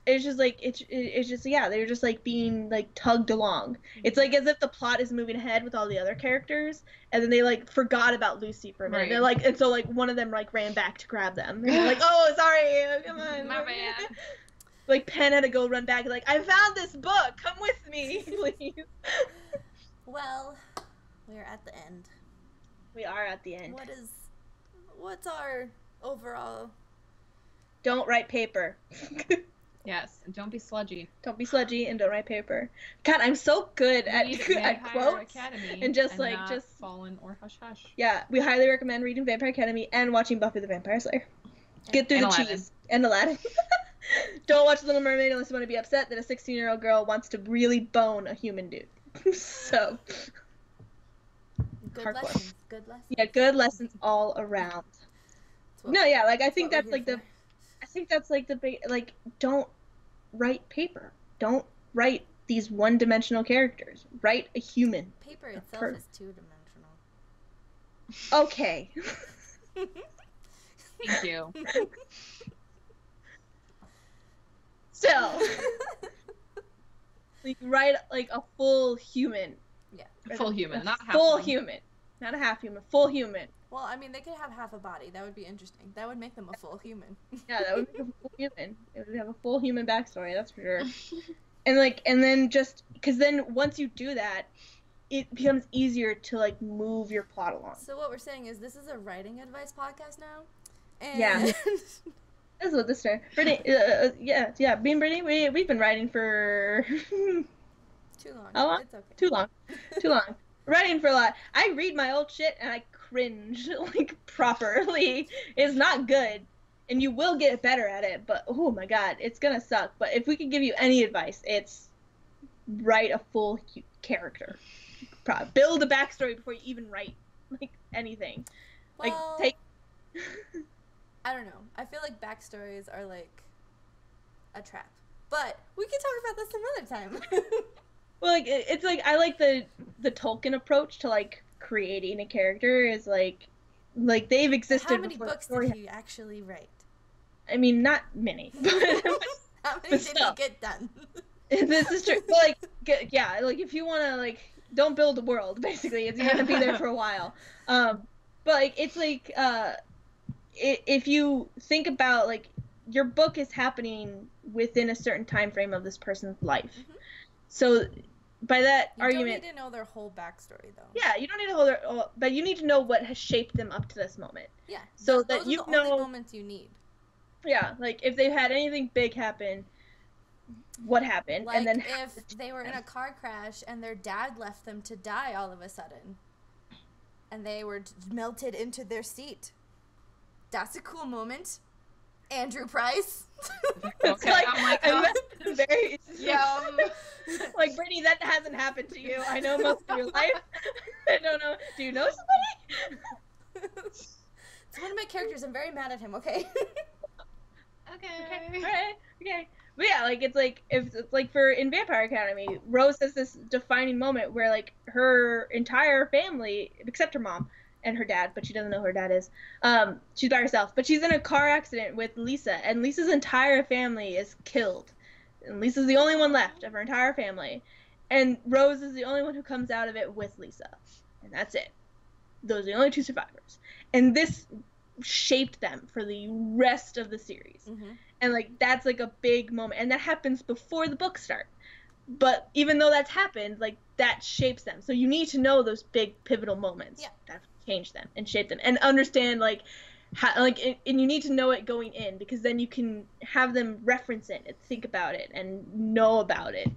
[SPEAKER 2] It's just, like, it's just, yeah, they're just, like, being, like, tugged along. It's like as if the plot is moving ahead with all the other characters, and then they, like, forgot about Lucy for a minute. Right. They're like, and so, like, one of them, like, ran back to grab them. And they're like, oh, sorry, come on.
[SPEAKER 3] My bad.
[SPEAKER 2] Like, Penn had to go run back, like, I found this book, come with me, please.
[SPEAKER 1] Well, we're at the end.
[SPEAKER 2] We are at the end.
[SPEAKER 1] What's our overall...
[SPEAKER 2] Don't write paper.
[SPEAKER 3] Yes, and don't be sludgy.
[SPEAKER 2] Don't be sludgy and don't write paper. God, I'm so good at quotes
[SPEAKER 3] Academy
[SPEAKER 2] and just
[SPEAKER 3] Fallen or Hush Hush.
[SPEAKER 2] Yeah, we highly recommend reading Vampire Academy and watching Buffy the Vampire Slayer. Get through the cheese and Aladdin. Don't watch Little Mermaid unless you want to be upset that a 16-year-old girl wants to really bone a human dude. So
[SPEAKER 1] good lessons. Good lessons.
[SPEAKER 2] Yeah, good lessons all around. No, yeah, like I think that's like the big, like, don't write paper. Don't write these one-dimensional characters. Write a human.
[SPEAKER 1] Paper itself is two-dimensional.
[SPEAKER 2] Okay.
[SPEAKER 3] Thank you.
[SPEAKER 2] Still, like, write like a full human.
[SPEAKER 1] Yeah.
[SPEAKER 3] Full human, not half.
[SPEAKER 2] Full human, not a half human. Full human.
[SPEAKER 1] Well, I mean, they could have half a body. That would be interesting. That would make them a full human.
[SPEAKER 2] Yeah, that would make them a full human. It would have a full human backstory, that's for sure. And then just because then once you do that, it becomes easier to like move your plot along.
[SPEAKER 1] So what we're saying is this is a writing advice podcast now. And
[SPEAKER 2] yeah. That's what this is. Brittany, me and Brittany, we've been writing for
[SPEAKER 1] too long.
[SPEAKER 2] How long?
[SPEAKER 1] It's okay.
[SPEAKER 2] Too long. Writing for a lot. I read my old shit and I cringe like properly. It's not good, and you will get better at it. But oh my god, it's gonna suck. But if we could give you any advice, it's write a full character. Build a backstory before you even write like anything.
[SPEAKER 1] Well,
[SPEAKER 2] like take.
[SPEAKER 1] I don't know. I feel like backstories are like a trap. But we can talk about this some other time.
[SPEAKER 2] Well, like it's like I like the Tolkien approach to like creating a character is like they've existed.
[SPEAKER 1] How many books did he actually write?
[SPEAKER 2] I mean, not many.
[SPEAKER 1] How many did he get done?
[SPEAKER 2] This is true. But like, yeah, like if you want to like, don't build a world. Basically, it's gonna be there for a while. But like, it's like if you think about like your book is happening within a certain time frame of this person's life. Mm-hmm. So by that argument,
[SPEAKER 1] you don't need to know their whole backstory though.
[SPEAKER 2] Yeah, you don't need to know their, but you need to know what has shaped them up to this moment.
[SPEAKER 1] Yeah.
[SPEAKER 2] So
[SPEAKER 1] those
[SPEAKER 2] that you
[SPEAKER 1] are the
[SPEAKER 2] know
[SPEAKER 1] only moments you need.
[SPEAKER 2] Yeah, like if they've had anything big happen, what happened,
[SPEAKER 1] like
[SPEAKER 2] and then
[SPEAKER 1] if they were in a car crash and their dad left them to die all of a sudden, and they were melted into their seat. That's a cool moment. Andrew Price.
[SPEAKER 3] Okay,
[SPEAKER 2] like,
[SPEAKER 3] oh my god.
[SPEAKER 2] Very like, Brittany, that hasn't happened to you. I know most of your life. I don't know. Do you know somebody?
[SPEAKER 1] It's one of my characters. I'm very mad at him. Okay.
[SPEAKER 2] Okay. All right. Okay. But yeah, like it's like for in Vampire Academy, Rose has this defining moment where like her entire family, except her mom and her dad, but she doesn't know who her dad is. She's by herself, but she's in a car accident with Lisa, and Lisa's entire family is killed. And Lisa's the only one left of her entire family. And Rose is the only one who comes out of it with Lisa. And that's it. Those are the only two survivors. And this shaped them for the rest of the series. Mm-hmm. And like that's like a big moment. And that happens before the books start. But even though that's happened, like that shapes them. So you need to know those big pivotal moments.
[SPEAKER 1] Yeah.
[SPEAKER 2] That change them and shape them and understand like how, like, and you need to know it going in, because then you can have them reference it and think about it and know about it.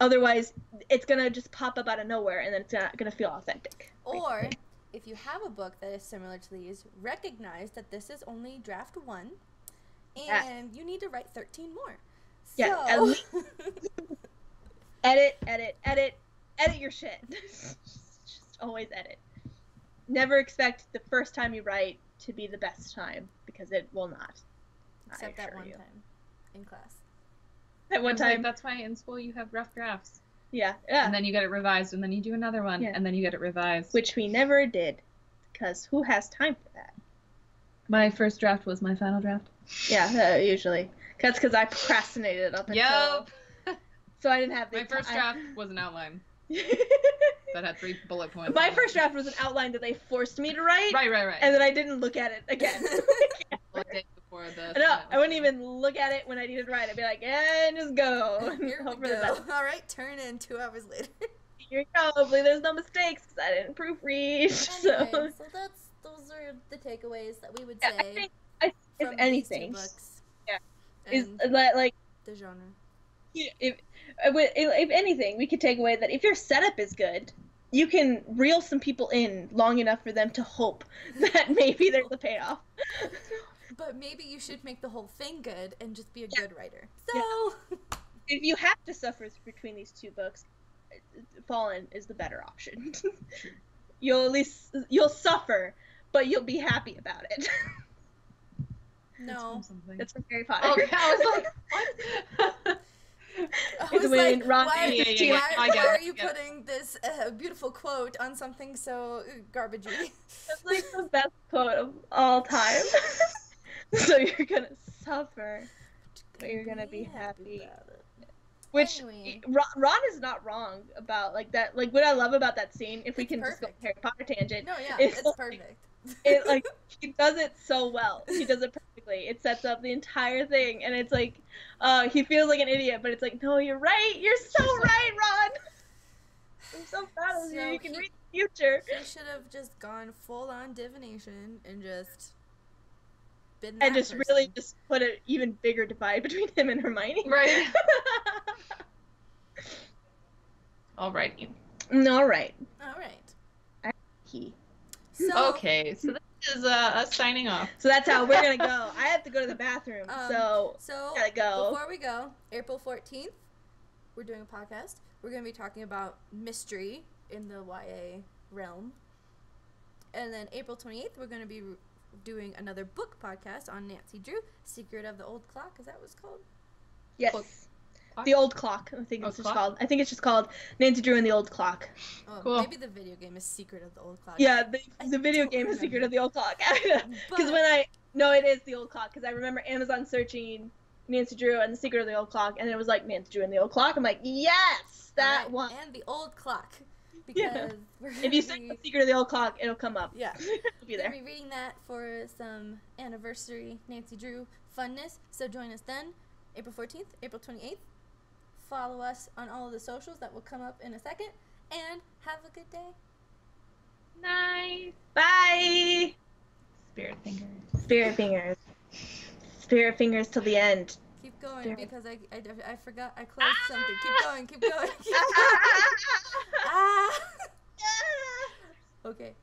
[SPEAKER 2] Otherwise, it's gonna just pop up out of nowhere, and then it's not gonna feel authentic.
[SPEAKER 1] Or if you have a book that is similar to these, recognize that this is only draft 1, and you need to write 13 more.
[SPEAKER 2] Yeah.
[SPEAKER 1] So...
[SPEAKER 2] edit your shit. Just always edit. Never expect the first time you write to be the best time, because it will not.
[SPEAKER 1] Except that one time in class.
[SPEAKER 2] That one time.
[SPEAKER 3] Like, that's why in school you have rough drafts.
[SPEAKER 2] Yeah.
[SPEAKER 3] And then you get it revised, and then you do another one, and then you get it revised.
[SPEAKER 2] Which we never did, because who has time for that?
[SPEAKER 3] My first draft was my final draft.
[SPEAKER 2] Yeah, usually. That's because I procrastinated up until...
[SPEAKER 3] Yep.
[SPEAKER 2] So I didn't have the
[SPEAKER 3] My first draft was an outline. That had 3 bullet points.
[SPEAKER 2] My first draft was an outline that they forced me to write.
[SPEAKER 3] Right.
[SPEAKER 2] And then I didn't look at it again.
[SPEAKER 3] Before the
[SPEAKER 2] no, I wouldn't even look at it when I needed to write. I'd be like, and just go.
[SPEAKER 1] Here we go. All right, turn in 2 hours later.
[SPEAKER 2] Here you go. Hopefully there's no mistakes, because I didn't proofread.
[SPEAKER 1] Anyway, so those are the takeaways that we would say.
[SPEAKER 2] I think if anything, is like
[SPEAKER 1] the genre.
[SPEAKER 2] If anything, we could take away that if your setup is good, you can reel some people in long enough for them to hope that maybe there's a payoff.
[SPEAKER 1] But maybe you should make the whole thing good and just be a good writer. So,
[SPEAKER 2] if you have to suffer between these two books, Fallen is the better option. You'll suffer, but you'll be happy about it.
[SPEAKER 1] No,
[SPEAKER 2] that's from Harry Potter.
[SPEAKER 3] Okay, I was like, what?
[SPEAKER 1] I was like, why are you putting this beautiful quote on something so garbagey?
[SPEAKER 2] It's like the best quote of all time. So you're gonna suffer, but you're gonna be happy. Which anyway. Ron is not wrong about like that. Like what I love about that scene, if we can just go Harry Potter tangent.
[SPEAKER 1] No, yeah, it's like, perfect.
[SPEAKER 2] It like he does it so well. He does it perfectly. It sets up the entire thing, and it's like, he feels like an idiot, but it's like, no, you're right. You're so right, Ron. I'm so proud of you. You can read the future.
[SPEAKER 1] He should have just gone full on divination and just been that person.
[SPEAKER 2] Really just put an even bigger divide between him and Hermione.
[SPEAKER 3] Right. Alrighty.
[SPEAKER 2] All right.
[SPEAKER 3] Okay, so this is us signing off.
[SPEAKER 2] So that's how we're gonna go. I have to go to the bathroom, so gotta go.
[SPEAKER 1] Before we go, April 14th, we're doing a podcast. We're gonna be talking about mystery in the YA realm, and then April 28th, we're gonna be doing another book podcast on Nancy Drew, Secret of the Old Clock. Is that what it's called?
[SPEAKER 2] Yes. The Old Clock, I think it's just called. I think it's just called Nancy Drew and the Old Clock.
[SPEAKER 1] Oh, cool. Maybe the video game is Secret of the Old Clock.
[SPEAKER 2] Yeah, the video game is Secret of the Old Clock. Because it is the Old Clock. Because I remember Amazon searching Nancy Drew and the Secret of the Old Clock, and it was like Nancy Drew and the Old Clock. I'm like, yes, that one.
[SPEAKER 1] And the Old Clock. Because
[SPEAKER 2] if you search the Secret of the Old Clock, it'll come up.
[SPEAKER 1] Yeah.
[SPEAKER 2] It'll be there.
[SPEAKER 1] We'll be reading that for some anniversary Nancy Drew funness. So join us then, April 14th, April 28th. Follow us on all of the socials that will come up in a second. And have a good day.
[SPEAKER 3] Night.
[SPEAKER 2] Bye.
[SPEAKER 3] Spirit fingers.
[SPEAKER 2] Spirit fingers. Spirit fingers till the end.
[SPEAKER 1] Keep going because I forgot I closed something. Keep going. Keep going. Okay.